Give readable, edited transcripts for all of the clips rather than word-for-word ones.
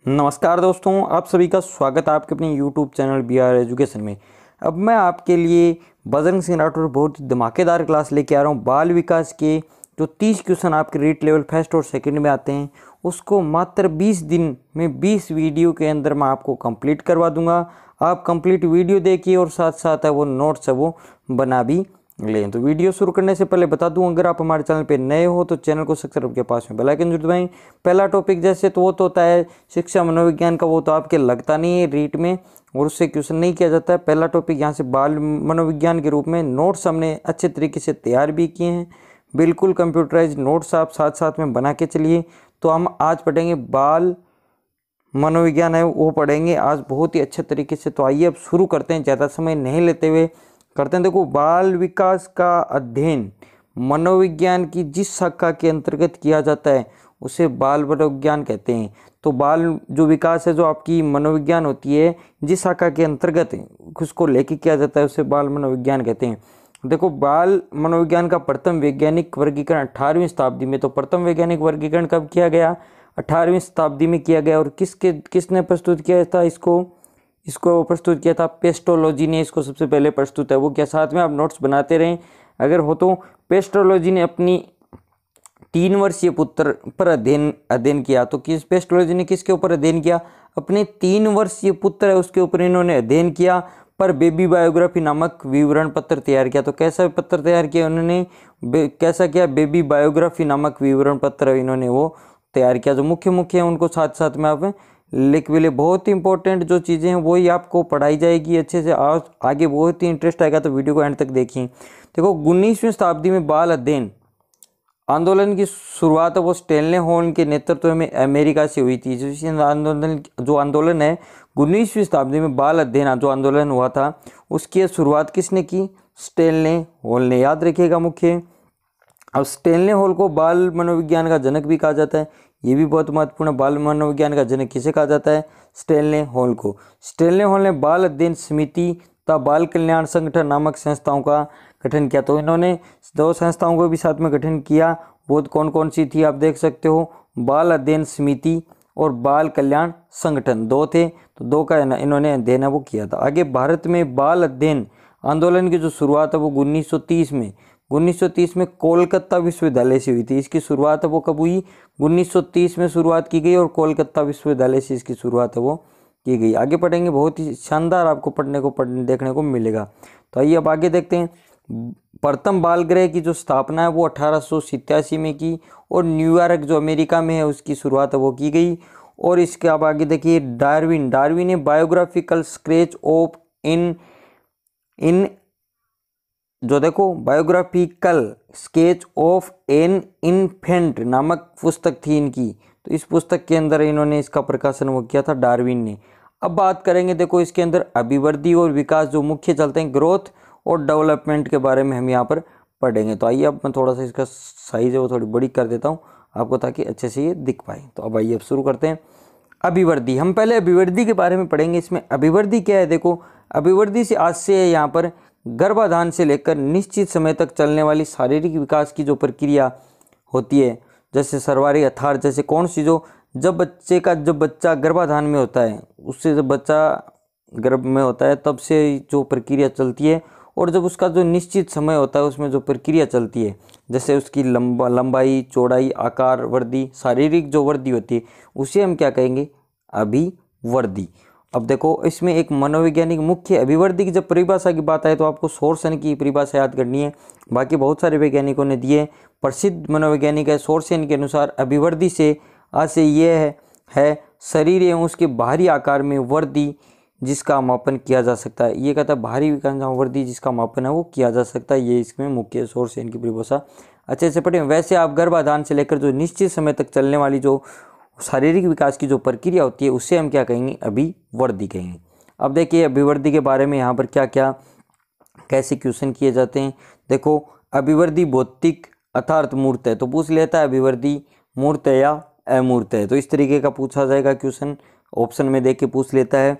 नमस्कार दोस्तों, आप सभी का स्वागत है आपके अपने YouTube चैनल BR एजुकेशन में। अब मैं आपके लिए बजरंग सिंह राठौर बहुत ही धमाकेदार क्लास लेके आ रहा हूँ। बाल विकास के जो 30 क्वेश्चन आपके रीट लेवल फर्स्ट और सेकंड में आते हैं, उसको मात्र 20 दिन में 20 वीडियो के अंदर मैं आपको कंप्लीट करवा दूंगा। आप कंप्लीट वीडियो देखिए और साथ साथ है वो नोट्स है वो बना भी लें। तो वीडियो शुरू करने से पहले बता दूं, अगर आप हमारे चैनल पे नए हो तो चैनल को सब्सक्राइब के पास में बेल आइकन जरूर दबाएं। पहला टॉपिक जैसे तो वो तो होता है शिक्षा मनोविज्ञान का, वो तो आपके लगता नहीं है रीट में और उससे क्वेश्चन नहीं किया जाता है। पहला टॉपिक यहाँ से बाल मनोविज्ञान के रूप में नोट्स हमने अच्छे तरीके से तैयार भी किए हैं, बिल्कुल कंप्यूटराइज नोट्स आप साथ साथ में बना के चलिए। तो हम आज पढ़ेंगे बाल मनोविज्ञान है वो पढ़ेंगे आज बहुत ही अच्छे तरीके से। तो आइए अब शुरू करते हैं, ज़्यादा समय नहीं लेते हुए करते हैं। देखो, बाल विकास का अध्ययन मनोविज्ञान की जिस शाखा के अंतर्गत किया जाता है उसे बाल मनोविज्ञान कहते हैं। तो बाल जो विकास है, जो आपकी मनोविज्ञान होती है, जिस शाखा के अंतर्गत उसको लेके किया जाता है उसे बाल मनोविज्ञान कहते हैं। देखो, बाल मनोविज्ञान का प्रथम वैज्ञानिक वर्गीकरण 18वीं शताब्दी में। तो प्रथम वैज्ञानिक वर्गीकरण कब किया गया? 18वीं शताब्दी में किया गया। और किसने प्रस्तुत किया था इसको प्रस्तुत किया था? पेस्टोलॉजी ने इसको सबसे पहले प्रस्तुत है वो क्या। साथ में आप नोट्स बनाते रहें अगर हो तो। पेस्टोलॉजी ने अपनी 3 वर्षीय पुत्र पर अध्ययन किया। तो पेस्टोलॉजी ने किसके ऊपर अध्ययन किया? अपने 3 वर्षीय पुत्र है उसके ऊपर इन्होंने अध्ययन किया, पर बेबी बायोग्राफी नामक विवरण पत्र तैयार किया। तो कैसा पत्र तैयार किया उन्होंने? कैसा किया? बेबी बायोग्राफी नामक विवरण पत्र इन्होंने वो तैयार किया। जो मुख्य है उनको साथ साथ में आप लिख भी ले। बहुत ही इंपॉर्टेंट जो चीज़ें हैं वही आपको पढ़ाई जाएगी अच्छे से। आज आगे बहुत ही इंटरेस्ट आएगा, तो वीडियो को एंड तक देखिए। देखो, 19वीं शताब्दी में बाल अध्ययन आंदोलन की शुरुआत है वो स्टेनले हॉल के नेतृत्व में अमेरिका से हुई थी। जो आंदोलन है 19वीं शताब्दी में बाल अध्ययन जो आंदोलन हुआ था उसकी शुरुआत किसने की? स्टेनले हॉल ने। याद रखिएगा मुख्य। अब स्टेनले हॉल को बाल मनोविज्ञान का जनक भी कहा जाता है, ये भी बहुत महत्वपूर्ण है। बाल मनोविज्ञान का जनक किसे कहा जाता है? स्टेनले हॉल को। स्टेनले हॉल ने बाल अध्ययन समिति तथा बाल कल्याण संगठन नामक संस्थाओं का गठन किया। तो इन्होंने 2 संस्थाओं को भी साथ में गठन किया। वो कौन कौन सी थी आप देख सकते हो, बाल अध्ययन समिति और बाल कल्याण संगठन 2 थे। तो 2 का इन्होंने अध्ययन वो किया था। आगे भारत में बाल अध्ययन आंदोलन की जो शुरुआत है वो 1930 में कोलकाता विश्वविद्यालय से हुई थी। इसकी शुरुआत है वो कब हुई? 1930 में शुरुआत की गई और कोलकाता विश्वविद्यालय से इसकी शुरुआत है वो की गई। आगे पढ़ेंगे, बहुत ही शानदार आपको देखने को मिलेगा। तो आइए अब आगे देखते हैं। प्रथम बाल गृह की जो स्थापना है वो 1887 में की और न्यूयॉर्क जो अमेरिका में है उसकी शुरुआत है वो की गई। और इसके अब आगे देखिए, डार्विन ने biographical sketch of biographical sketch of an infant नामक पुस्तक थी इनकी। तो इस पुस्तक के अंदर इन्होंने इसका प्रकाशन वो किया था डार्विन ने। अब बात करेंगे, देखो इसके अंदर अभिवृद्धि और विकास जो मुख्य चलते हैं, ग्रोथ और डेवलपमेंट के बारे में हम यहाँ पर पढ़ेंगे। तो आइए अब मैं थोड़ा सा इसका साइज है वो थोड़ी बड़ी कर देता हूँ आपको, ताकि अच्छे से ये दिख पाए। तो अब आइए अब शुरू करते हैं। अभिवृद्धि, हम पहले अभिवृद्धि के बारे में पढ़ेंगे। इसमें अभिवृद्धि क्या है? देखो, अभिवृद्धि से आज से है यहाँ पर गर्भाधान से लेकर निश्चित समय तक चलने वाली शारीरिक विकास की जो प्रक्रिया होती है, जैसे सर्वारिक यथार्थ, जैसे कौन सी जो जब बच्चा गर्भाधान में होता है, उससे जब बच्चा गर्भ में होता है तब से जो प्रक्रिया चलती है, और जब उसका जो निश्चित समय होता है उसमें जो प्रक्रिया चलती है, जैसे उसकी लंबाई, चौड़ाई, आकार वृद्धि, शारीरिक जो वृद्धि होती है, उसे हम क्या कहेंगे? अभिवृद्धि। अब देखो, इसमें एक मनोवैज्ञानिक मुख्य अभिवृद्धि की जब परिभाषा की बात आए तो आपको सोर्सन की परिभाषा याद करनी है। बाकी बहुत सारे वैज्ञानिकों ने दिए। प्रसिद्ध मनोवैज्ञानिक है सोर्सन के अनुसार अभिवृद्धि से आशय ये है शरीर एवं उसके बाहरी आकार में वृद्धि जिसका मापन किया जा सकता है। ये कहता है बाहरी विकास वृद्धि जिसका मापन है वो किया जा सकता है। ये इसमें मुख्य सोर्सन की परिभाषा अच्छे से पढ़ें। वैसे आप गर्भाधान से लेकर जो निश्चित समय तक चलने वाली जो शारीरिक विकास की जो प्रक्रिया होती है उसे हम क्या कहेंगे? अभिवृद्धि कहेंगे। अब देखिए अभिवृद्धि के बारे में यहाँ पर क्या क्या कैसे क्वेश्चन किए जाते हैं। देखो, अभिवृद्धि भौतिक अर्थात मूर्त है, तो पूछ लेता है अभिवृद्धि मूर्त है या अमूर्त है। तो इस तरीके का पूछा जाएगा क्वेश्चन, ऑप्शन में देख के पूछ लेता है।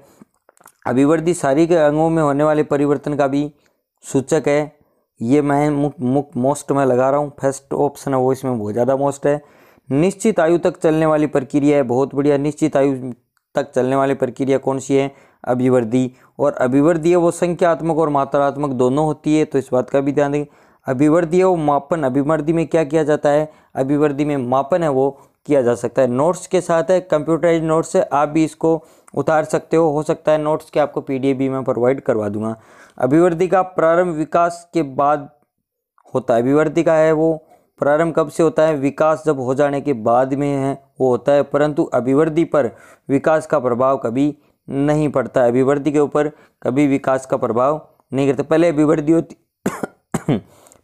अभिवृद्धि शारीरिक अंगों में होने वाले परिवर्तन का भी सूचक है। ये मैं मोस्ट में लगा रहा हूँ, फर्स्ट ऑप्शन है वो इसमें बहुत ज़्यादा मोस्ट है। निश्चित आयु तक चलने वाली प्रक्रिया है, बहुत बढ़िया। निश्चित आयु तक चलने वाली प्रक्रिया कौन सी है? अभिवृद्धि। और अभिवृद्धि है वो संख्यात्मक और मात्रात्मक दोनों होती है, तो इस बात का भी ध्यान दें। अभिवृद्धि है वो मापन, अभिवृद्धि में क्या किया जाता है? अभिवृद्धि में मापन है वो किया जा सकता है। नोट्स के साथ है, कंप्यूटराइज नोट्स है, आप भी इसको उतार सकते हो सकता है नोट्स के आपको PDF भी मैं प्रोवाइड करवा दूंगा। अभिवृद्धि का प्रारंभ विकास के बाद होता है। अभिवृद्धि का है वो प्रारंभ कब से होता है? विकास जब हो जाने के बाद में है वो होता है, परंतु अभिवृद्धि पर विकास का प्रभाव कभी नहीं पड़ता है। अभिवृद्धि के ऊपर कभी विकास का प्रभाव नहीं करता। पहले अभिवृद्धि होती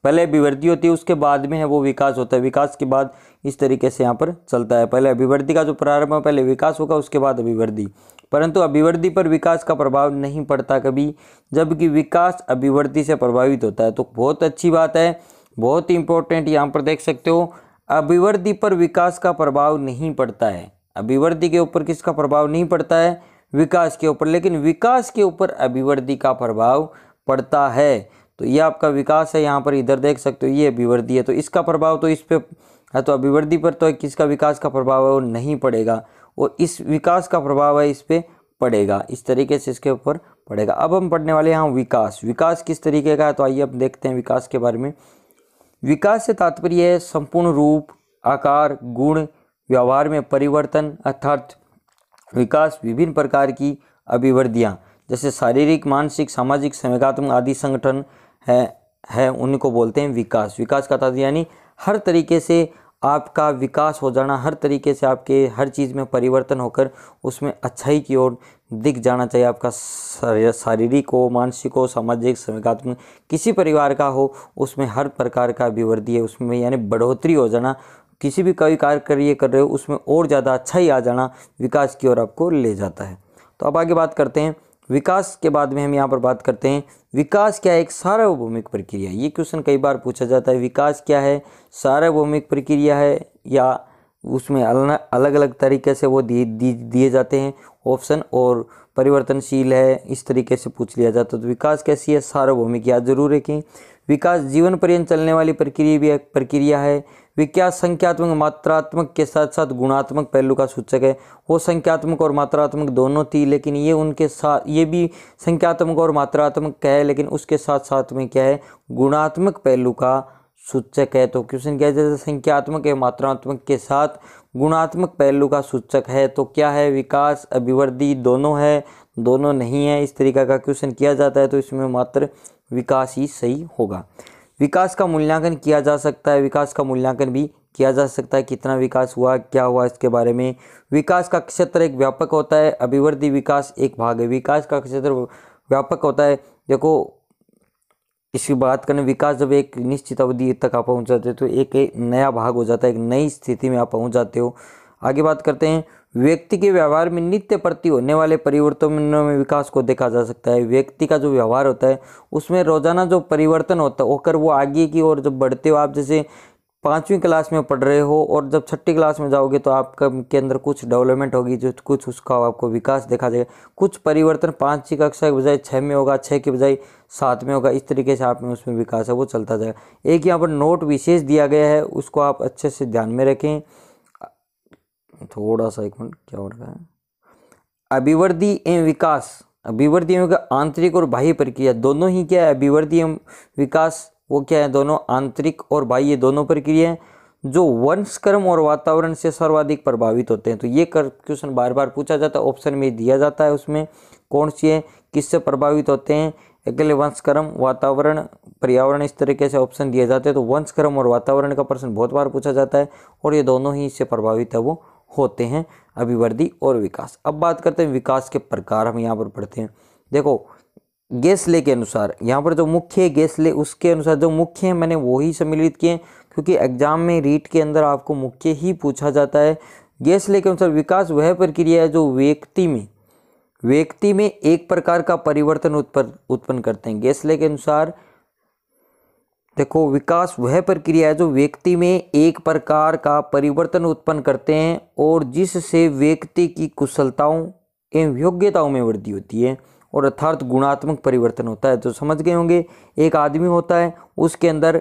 पहले अभिवृद्धि होती है, उसके बाद में है वो विकास होता है। विकास के बाद इस तरीके से यहाँ पर चलता है। पहले अभिवृद्धि का जो प्रारंभ है, पहले विकास होगा उसके बाद अभिवृद्धि, परंतु अभिवृद्धि पर विकास का प्रभाव नहीं पड़ता कभी, जबकि विकास अभिवृद्धि से प्रभावित होता है। तो बहुत अच्छी बात है, बहुत ही इंपॉर्टेंट, यहाँ पर देख सकते हो अभिवृद्धि पर विकास का प्रभाव नहीं पड़ता है। अभिवृद्धि के ऊपर किसका प्रभाव नहीं पड़ता है? विकास के ऊपर, लेकिन विकास के ऊपर अभिवृद्धि का प्रभाव पड़ता है। तो ये आपका विकास है, यहाँ पर इधर देख सकते हो ये अभिवृद्धि है, तो इसका प्रभाव तो इस पे है, तो अभिवृद्धि पर तो किसका विकास का प्रभाव है वो नहीं पड़ेगा, और इस विकास का प्रभाव है इस पे पड़ेगा। इस तरीके से इसके ऊपर पड़ेगा। अब हम पढ़ने वाले हैं यहाँ विकास। विकास किस तरीके का है, तो आइए अब देखते हैं विकास के बारे में। विकास से तात्पर्य है संपूर्ण रूप, आकार, गुण, व्यवहार में परिवर्तन, अर्थात विकास विभिन्न प्रकार की अभिवृद्धियाँ जैसे शारीरिक, मानसिक, सामाजिक, संवेगात्मक आदि संगठन है उनको बोलते हैं विकास। विकास का तात्पर्य यानी हर तरीके से आपका विकास हो जाना, हर तरीके से आपके हर चीज़ में परिवर्तन होकर उसमें अच्छाई की ओर दिख जाना चाहिए। आपका शारीरिक हो, मानसिक हो, सामाजिक, संवेगात्मक, किसी परिवार का हो, उसमें हर प्रकार का अभिवृद्धि है, उसमें यानी बढ़ोतरी हो जाना। किसी भी कोई कार्य कर रहे हो उसमें और ज़्यादा अच्छाई आ जाना विकास की ओर आपको ले जाता है। तो अब आगे बात करते हैं विकास के बाद में हम यहाँ पर बात करते हैं विकास क्या है? एक सार्वभौमिक प्रक्रिया। ये क्वेश्चन कई बार पूछा जाता है, विकास क्या है? सार्वभौमिक प्रक्रिया है या उसमें अलग अलग तरीके से वो दिए जाते हैं ऑप्शन, और परिवर्तनशील है, इस तरीके से पूछ लिया जाता है। तो विकास कैसी है? सार्वभौमिक। याद जरूर रखें, विकास जीवन पर्यंत चलने वाली प्रक्रिया है। विकास संख्यात्मक मात्रात्मक के साथ साथ गुणात्मक पहलू का सूचक है। वो संख्यात्मक और मात्रात्मक दोनों थी, लेकिन ये उनके साथ ये भी संख्यात्मक और मात्रात्मक है, लेकिन उसके साथ साथ में क्या है? गुणात्मक पहलू का सूचक है। तो क्वेश्चन क्या है? जैसे संख्यात्मक या मात्रात्मक के साथ गुणात्मक पहलू का सूचक है, तो क्या है? विकास, अभिवृद्धि दोनों है, दोनों नहीं है, इस तरीका का क्वेश्चन किया जाता है। तो इसमें मात्र विकास ही सही होगा। विकास का मूल्यांकन किया जा सकता है, विकास का मूल्यांकन भी किया जा सकता है, कितना विकास हुआ, क्या हुआ, इसके बारे में। विकास का क्षेत्र एक व्यापक होता है, अभिवृद्धि विकास एक भाग है। विकास का क्षेत्र व्यापक होता है। देखो इसकी बात करें, विकास जब एक निश्चित अवधि तक आप पहुंच जाते हो तो एक नया भाग हो जाता है, एक नई स्थिति में आप पहुंच जाते हो। आगे बात करते हैं व्यक्ति के व्यवहार में नित्य प्रति होने वाले परिवर्तनों में विकास को देखा जा सकता है। व्यक्ति का जो व्यवहार होता है उसमें रोजाना जो परिवर्तन होता है होकर वो आगे की ओर जब बढ़ते हो, आप जैसे 5वीं क्लास में पढ़ रहे हो और जब 6ठी क्लास में जाओगे तो आपका के अंदर कुछ डेवलपमेंट होगी, जो कुछ उसका आपको विकास देखा जाएगा। कुछ परिवर्तन 5वीं कक्षा के बजाय 6 में होगा, 6 के बजाय 7 में होगा, इस तरीके से आप में उसमें विकास है वो चलता जाएगा। एक यहाँ पर नोट विशेष दिया गया है, उसको आप अच्छे से ध्यान में रखें। थोड़ा सा एक मिनट, क्या हो रहा है? अभिवृद्धि एवं विकास, अभिवृद्धि एवं आंतरिक और बाह्य प्रक्रिया दोनों ही क्या है? अभिवृद्धि एवं विकास वो क्या है? दोनों आंतरिक और बाह्य दोनों प्रक्रिया हैं जो वंशक्रम और वातावरण से सर्वाधिक प्रभावित होते हैं। तो ये क्वेश्चन बार बार पूछा जाता है, ऑप्शन में दिया जाता है, उसमें कौन सी है, किससे प्रभावित होते हैं? अकेले वंशक्रम, वातावरण, पर्यावरण, इस तरीके से ऑप्शन दिए जाते हैं। तो वंशक्रम और वातावरण का प्रश्न बहुत बार पूछा जाता है और ये दोनों ही इससे प्रभावित है वो होते हैं, अभिवृद्धि और विकास। अब बात करते हैं विकास के प्रकार, हम यहाँ पर पढ़ते हैं। देखो गेसले के अनुसार यहाँ पर जो मुख्य गेसले उसके अनुसार जो मुख्य है मैंने वही सम्मिलित किए, क्योंकि एग्जाम में रीट के अंदर आपको मुख्य ही पूछा जाता है। गेसले के अनुसार विकास वह प्रक्रिया है जो व्यक्ति में एक प्रकार का परिवर्तन उत्पन्न करते हैं। गेसले के अनुसार देखो विकास वह प्रक्रिया है जो व्यक्ति में एक प्रकार का परिवर्तन उत्पन्न करते हैं और जिससे व्यक्ति की कुशलताओं एवं योग्यताओं में वृद्धि होती है, और अर्थात गुणात्मक परिवर्तन होता है। तो समझ गए होंगे, एक आदमी होता है उसके अंदर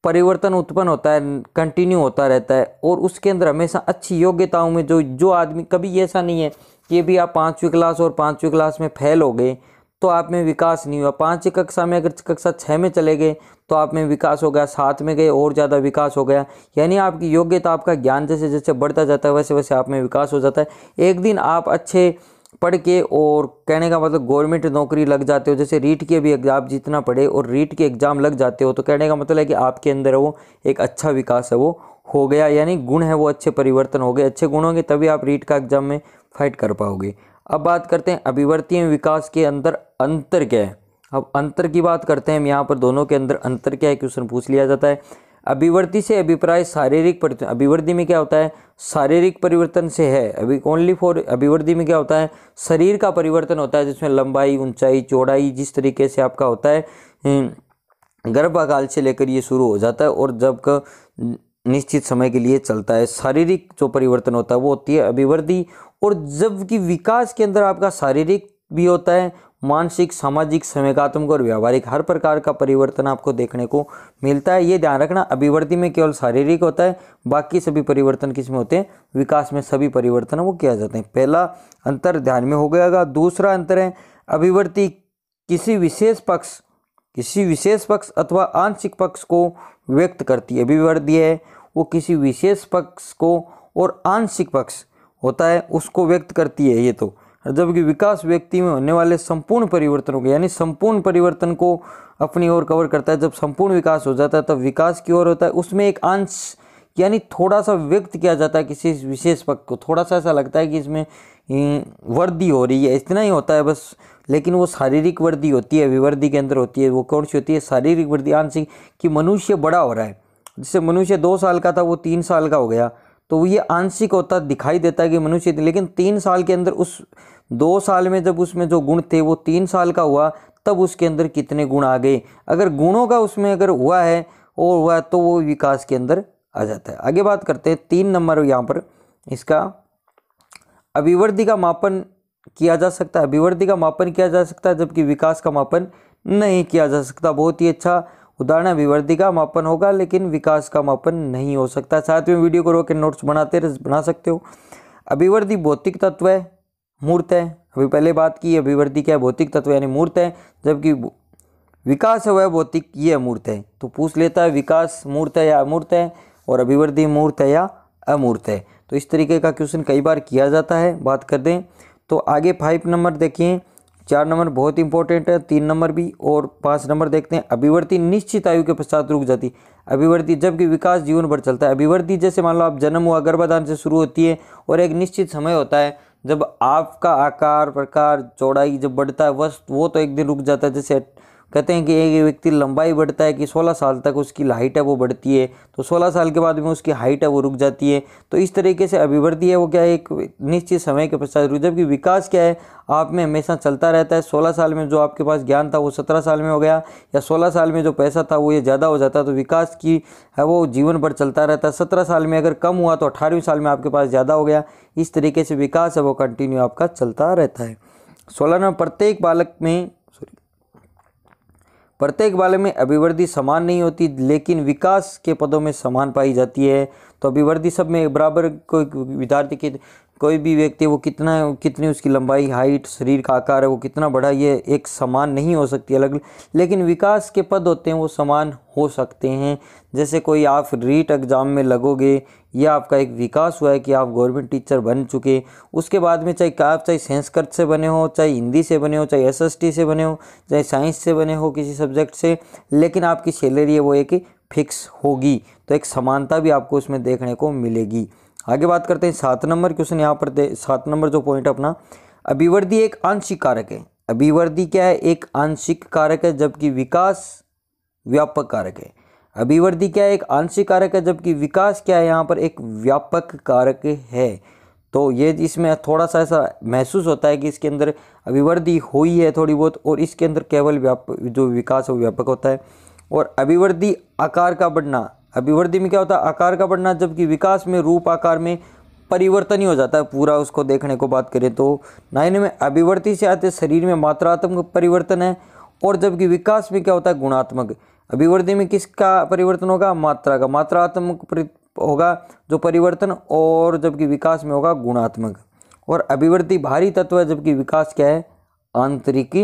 परिवर्तन उत्पन्न होता है, कंटिन्यू होता रहता है, और उसके अंदर हमेशा अच्छी योग्यताओं में जो आदमी, कभी ऐसा नहीं है कि भी आप 5वीं क्लास और 5वीं क्लास में फेल हो गए तो आप में विकास नहीं हुआ। 5वीं कक्षा में अगर कक्षा 6 में चले गए तो आप में विकास हो गया, 7 में गए और ज़्यादा विकास हो गया। यानी आपकी योग्यता, आपका ज्ञान जैसे जैसे बढ़ता जाता है वैसे वैसे आप में विकास हो जाता है। एक दिन आप अच्छे पढ़ के, और कहने का मतलब गवर्नमेंट नौकरी लग जाते हो, जैसे रीट के भी एग्जाम जितना पढ़े और रीट के एग्ज़ाम लग जाते हो, तो कहने का मतलब है कि आपके अंदर वो एक अच्छा विकास है वो हो गया, यानी गुण है वो अच्छे परिवर्तन हो गए। अच्छे गुण होंगे तभी आप रीट का एग्जाम में फाइट कर पाओगे। अब बात करते हैं अभिवर्ती में विकास के अंदर अंतर क्या है। अब अंतर की बात करते हैं हम, यहाँ पर दोनों के अंदर अंतर क्या है क्वेश्चन पूछ लिया जाता है। अभिवर्ती से अभिप्राय शारीरिक परिवर्तन, अभिवर्ती में क्या होता है, शारीरिक परिवर्तन से है। अभी ओनली फॉर अभिवर्ती में क्या होता है, शरीर का परिवर्तन होता है, जिसमें लंबाई, ऊंचाई, चौड़ाई जिस तरीके से आपका होता है गर्भकाल से लेकर ये शुरू हो जाता है और जब का निश्चित समय के लिए चलता है। शारीरिक जो परिवर्तन होता है वो होती है अभिवृद्धि। और जबकि विकास के अंदर आपका शारीरिक भी होता है, मानसिक, सामाजिक, संवेगात्मक और व्यावहारिक हर प्रकार का परिवर्तन आपको देखने को मिलता है। ये ध्यान रखना, अभिवृद्धि में केवल शारीरिक होता है, बाकी सभी परिवर्तन किस में होते हैं, विकास में सभी परिवर्तन वो किया जाते हैं। पहला अंतर ध्यान में हो गया। दूसरा अंतर है अभिवृद्धि किसी विशेष पक्ष अथवा आंशिक पक्ष को व्यक्त करती है। अभिवृद्धि है वो किसी विशेष पक्ष को और आंशिक पक्ष होता है उसको व्यक्त करती है ये तो। जबकि विकास व्यक्ति में होने वाले संपूर्ण परिवर्तनों को, यानी संपूर्ण परिवर्तन को अपनी ओर कवर करता है। जब संपूर्ण विकास हो जाता है तब विकास की ओर होता है, उसमें एक अंश यानी थोड़ा सा व्यक्त किया जाता है किसी विशेष पक्ष को, थोड़ा सा ऐसा लगता है कि इसमें वृद्धि हो रही है, इतना ही होता है बस। लेकिन वो शारीरिक वृद्धि होती है, अभिवृद्धि के अंदर होती है। वो कौन सी होती है, शारीरिक वृद्धि आंशिक, कि मनुष्य बड़ा हो रहा है। जैसे मनुष्य 2 साल का था वो 3 साल का हो गया, तो ये आंशिक होता दिखाई देता है कि मनुष्य, लेकिन 3 साल के अंदर उस 2 साल में जब उसमें जो गुण थे वो 3 साल का हुआ तब उसके अंदर कितने गुण आ गए। अगर गुणों का उसमें अगर हुआ है और हुआ तो वो विकास के अंदर आ जाता है। आगे बात करते हैं 3 नंबर यहाँ पर इसका, अभिवृद्धि का मापन किया जा सकता है। अभिवृद्धि का मापन किया जा सकता है जबकि विकास का मापन नहीं किया जा सकता। बहुत ही अच्छा उदाहरण, अभिवृद्धि का मापन होगा लेकिन विकास का मापन नहीं हो सकता। साथ में वीडियो को रोक के नोट्स बना सकते हो। अभिवृद्धि भौतिक तत्व है, मूर्त है। अभी पहले बात की अभिवृद्धि क्या है, भौतिक तत्व यानी मूर्त है, जबकि विकास है वह भौतिक, ये अमूर्त है। तो पूछ लेता है विकास मूर्त है या अमूर्त है और अभिवृद्धि मूर्त है या अमूर्त है। तो इस तरीके का क्वेश्चन कई बार किया जाता है। बात कर दें तो आगे 5 नंबर देखिए, 4 नंबर बहुत इंपॉर्टेंट है, 3 नंबर भी और 5 नंबर देखते हैं। अभिवृद्धि निश्चित आयु के पश्चात रुक जाती। अभिवृद्धि जबकि विकास जीवन भर चलता है। अभिवृद्धि जैसे मान लो आप जन्म हुआ, गर्भाधान से शुरू होती है और एक निश्चित समय होता है जब आपका आकार, प्रकार, चौड़ाई जब बढ़ता है बस वो तो एक दिन रुक जाता है। जैसे कहते हैं कि एक व्यक्ति लंबाई बढ़ता है कि 16 साल तक उसकी हाइट है वो बढ़ती है, तो 16 साल के बाद में उसकी हाइट है वो रुक जाती है। तो इस तरीके से अभिवृद्धि है वो क्या है, एक निश्चित समय के पश्चात रुक। जबकि विकास क्या है, आप में हमेशा चलता रहता है। 16 साल में जो आपके पास ज्ञान था वो 17 साल में हो गया, या 16 साल में जो पैसा था वो ये ज़्यादा हो जाता है। तो विकास की है वो जीवन भर चलता रहता है। 17 साल में अगर कम हुआ तो 18वें साल में आपके पास ज़्यादा हो गया। इस तरीके से विकास है वो कंटिन्यू आपका चलता रहता है। 16 नंबर, प्रत्येक बालक में अभिवृद्धि समान नहीं होती लेकिन विकास के पदों में समान पाई जाती है। तो अभिवृद्धि सब में बराबर, कोई विद्यार्थी की कोई भी व्यक्ति वो कितनी उसकी लंबाई, हाइट, शरीर का आकार है वो कितना बड़ा, ये एक समान नहीं हो सकती अलग, लेकिन विकास के पद होते हैं वो समान हो सकते हैं। जैसे कोई आप रीट एग्जाम में लगोगे, या आपका एक विकास हुआ है कि आप गवर्नमेंट टीचर बन चुके, उसके बाद में चाहे संस्कृत से बने हो, चाहे हिंदी से बने हो, चाहे एसएसटी से बने हो, चाहे साइंस से बने हो किसी सब्जेक्ट से, लेकिन आपकी सैलरी है वो एक फिक्स होगी। तो एक समानता भी आपको उसमें देखने को मिलेगी। आगे बात करते हैं 7 नंबर क्वेश्चन। यहाँ पर 7 नंबर जो पॉइंट अपना, अभिवृद्धि एक आंशिक कारक है। अभिवृद्धि क्या है, एक आंशिक कारक है, जबकि विकास व्यापक कारक है। अभिवृद्धि क्या है, एक आंशिक कारक है, जबकि विकास क्या है, यहाँ पर एक व्यापक कारक है। तो ये इसमें थोड़ा सा ऐसा महसूस होता है कि इसके अंदर अभिवृद्धि हुई है थोड़ी बहुत, और इसके अंदर केवल जो विकास है वो व्यापक होता है। और अभिवृद्धि आकार का बढ़ना, अभिवृद्धि में क्या होता है, आकार का बढ़ना, जबकि विकास में रूप आकार में परिवर्तन ही हो जाता है पूरा। उसको देखने को बात करें तो 9 में अभिवृद्धि से आते शरीर में मात्रात्मक परिवर्तन है, और जबकि विकास में क्या होता है, गुणात्मक। अभिवृद्धि में किसका परिवर्तन होगा? मात्रा का, मात्रात्मक होगा जो परिवर्तन, और जबकि विकास में होगा गुणात्मक। और अभिवृद्धि बाहरी तत्व है जबकि विकास क्या है? आंतरिक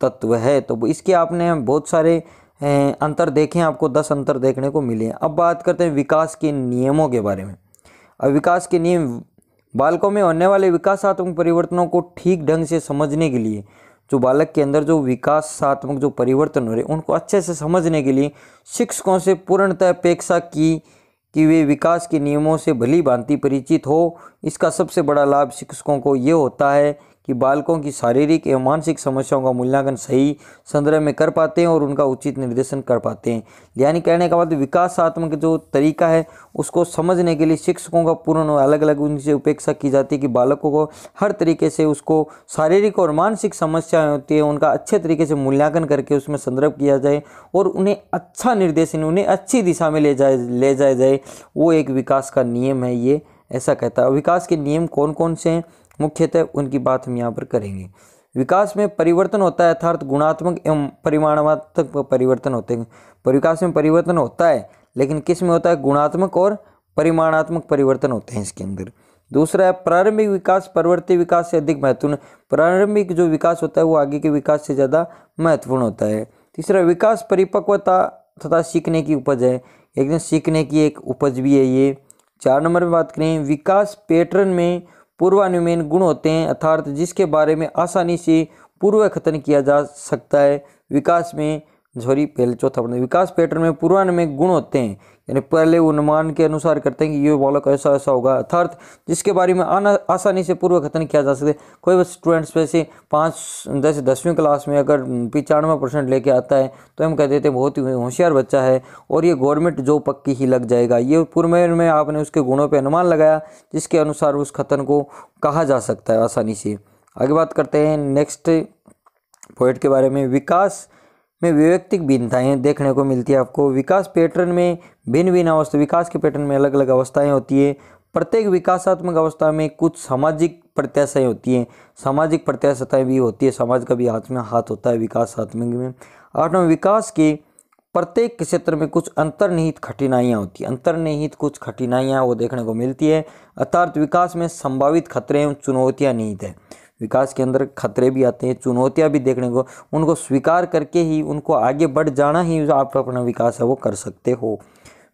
तत्व है। तो इसके आपने बहुत सारे अंतर देखे हैं, आपको 10 अंतर देखने को मिले हैं। अब बात करते हैं विकास के नियमों के बारे में। अब विकास के नियम, बालकों में होने वाले विकासात्मक परिवर्तनों को ठीक ढंग से समझने के लिए, जो बालक के अंदर जो विकासात्मक जो परिवर्तन हो रहे उनको अच्छे से समझने के लिए शिक्षकों से पूर्णतः अपेक्षा की कि वे विकास के नियमों से भली भांति परिचित हो। इसका सबसे बड़ा लाभ शिक्षकों को ये होता है कि बालकों की शारीरिक एवं मानसिक समस्याओं का मूल्यांकन सही संदर्भ में कर पाते हैं और उनका उचित निर्देशन कर पाते हैं। यानी कहने का मतलब विकासात्मक जो तरीका है उसको समझने के लिए शिक्षकों का पूर्ण अलग अलग उनसे उपेक्षा की जाती है कि बालकों को हर तरीके से उसको शारीरिक और मानसिक समस्याएं होती है उनका अच्छे तरीके से मूल्यांकन करके उसमें संदर्भ किया जाए और उन्हें अच्छा निर्देशन, उन्हें अच्छी दिशा में ले जाया जाए। वो एक विकास का नियम है, ये ऐसा कहता है। विकास के नियम कौन कौन से हैं मुख्यतः उनकी बात हम यहाँ पर करेंगे। विकास में परिवर्तन होता है अर्थात गुणात्मक एवं परिमाणात्मक परिवर्तन होते हैं। विकास में परिवर्तन होता है लेकिन किस में होता है? गुणात्मक और परिमाणात्मक परिवर्तन होते हैं इसके अंदर। दूसरा है प्रारंभिक विकास परवर्ती विकास से अधिक महत्वपूर्ण। प्रारंभिक जो विकास होता है वो आगे के विकास से ज़्यादा महत्वपूर्ण होता है। तीसरा विकास परिपक्वता तथा सीखने की उपज है, एकदम सीखने की एक उपज भी है ये। 4 नंबर में बात करें, विकास पैटर्न में पूर्वानुमान गुण होते हैं अर्थात जिसके बारे में आसानी से पूर्व कथन किया जा सकता है। विकास में पहले चौथा पढ़ना, विकास पैटर्न में पूर्वानुमान गुण होते हैं यानी पहले अनुमान के अनुसार करते हैं कि ये बालक ऐसा ऐसा होगा अर्थात जिसके बारे में आसानी से पूर्व कथन किया जा सकता है। कोई स्टूडेंट्स वैसे 10वीं क्लास में अगर 95% लेके आता है तो हम कह देते हैं बहुत ही होशियार बच्चा है और ये गवर्नमेंट जॉब पक्की ही लग जाएगा। ये पूर्व में आपने उसके गुणों पर अनुमान लगाया जिसके अनुसार उस कथन को कहा जा सकता है आसानी से। आगे बात करते हैं नेक्स्ट पॉइंट के बारे में। विकास में वैयक्तिक भिन्नताएं देखने को मिलती है आपको। विकास पैटर्न में भिन्न भिन्न अवस्था, विकास के पैटर्न में अलग अलग अवस्थाएं होती है। प्रत्येक विकासात्मक अवस्था में कुछ सामाजिक प्रत्याशाएं होती हैं, सामाजिक प्रत्याशाएं भी होती है, समाज का भी हाथ में हाथ होता है विकासात्मक में। 8वां, विकास के प्रत्येक क्षेत्र में कुछ अंतर्निहित कठिनाइयाँ होती है, अंतर्निहित कुछ कठिनाइयाँ वो देखने को मिलती है अर्थात विकास में संभावित खतरे एवं चुनौतियाँ निहित है। विकास के अंदर खतरे भी आते हैं, चुनौतियां भी देखने को, उनको स्वीकार करके ही उनको आगे बढ़ जाना ही आप अपना विकास है वो कर सकते हो।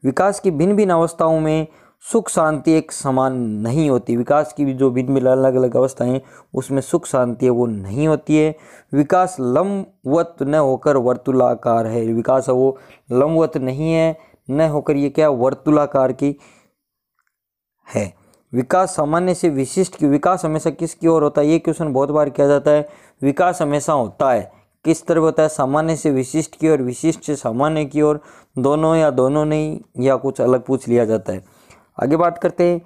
विकास की भिन्न भिन्न अवस्थाओं में सुख शांति एक समान नहीं होती। विकास की भी जो भिन्न भिन्न अलग अलग अवस्थाएं उसमें सुख शांति है वो नहीं होती है। विकास लंबवत न होकर वर्तुलाकार है, विकास है वो लंबवत नहीं है, न होकर ये क्या वर्तुलाकार की है। विकास सामान्य से विशिष्ट की, विकास हमेशा किसकी ओर होता है? ये क्वेश्चन बहुत बार किया जाता है। विकास हमेशा होता है किस तरह होता है? सामान्य से विशिष्ट की ओर, विशिष्ट से सामान्य की ओर, दोनों या दोनों नहीं, या कुछ अलग पूछ लिया जाता है। आगे बात करते हैं,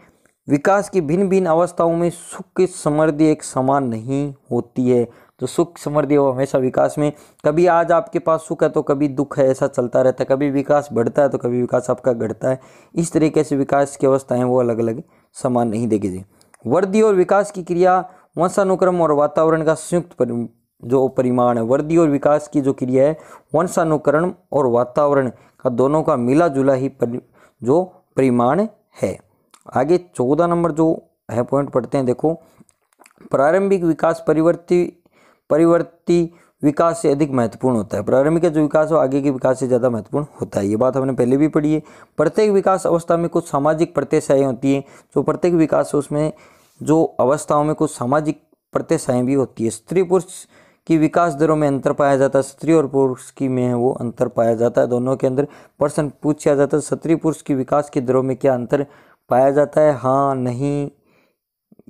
विकास की भिन्न भिन्न अवस्थाओं में सुख की समृद्धि एक समान नहीं होती है। तो सुख समृद्धि वो हमेशा विकास में, कभी आज आपके पास सुख है तो कभी दुख है, ऐसा चलता रहता है। कभी विकास बढ़ता है तो कभी विकास आपका घटता है। इस तरीके से विकास की अवस्थाएं वो अलग अलग समान नहीं देखी जाए। वृद्धि और विकास की क्रिया वंशानुक्रम और वातावरण का संयुक्त जो परिमाण है, वृद्धि और विकास की जो क्रिया है वंशानुक्रम और वातावरण का दोनों का मिला जुला ही जो परिमाण है। आगे 14 नंबर जो है पॉइंट पढ़ते हैं। देखो, प्रारंभिक विकास परिवर्ती विकास से अधिक महत्वपूर्ण होता है। प्रारंभिक का जो विकास हो आगे के विकास से ज़्यादा महत्वपूर्ण होता है, ये बात हमने पहले भी पढ़ी है। प्रत्येक विकास अवस्था में कुछ सामाजिक प्रत्याशाएं होती हैं। जो प्रत्येक विकास है उसमें जो अवस्थाओं में कुछ सामाजिक प्रत्याशाएं भी होती है। स्त्री पुरुष की विकास दरों में अंतर पाया जाता है, स्त्री और पुरुष की में वो अंतर पाया जाता है। दोनों के अंदर प्रश्न पूछा जाता है, स्त्री पुरुष की विकास की दरों में क्या अंतर पाया जाता है, हाँ नहीं